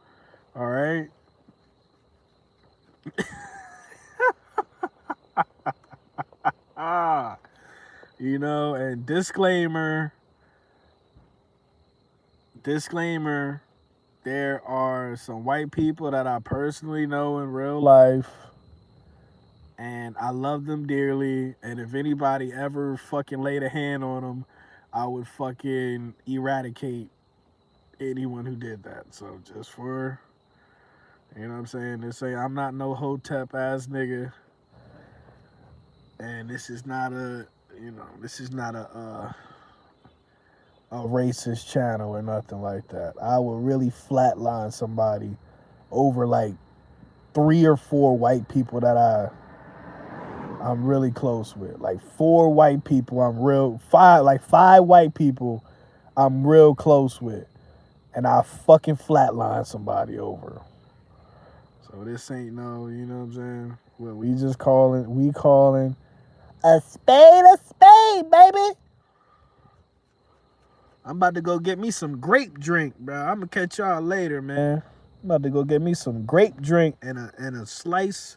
All right. You know, and disclaimer, there are some white people that I personally know in real life, and I love them dearly, and if anybody ever fucking laid a hand on them, I would fucking eradicate anyone who did that. So just for, you know what I'm saying, they say I'm not no hotep ass nigga, and this is not a racist channel or nothing like that. I would really flatline somebody over like 3 or 4 white people that I'm really close with. Like 4 white people five white people I'm real close with. And I fucking flatline somebody over. So this ain't no, you know what I'm saying? Well, we calling a spade, baby. I'm about to go get me some grape drink, bro. I'm gonna catch y'all later, man. I'm about to go get me some grape drink and a slice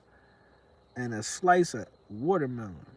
of watermelon.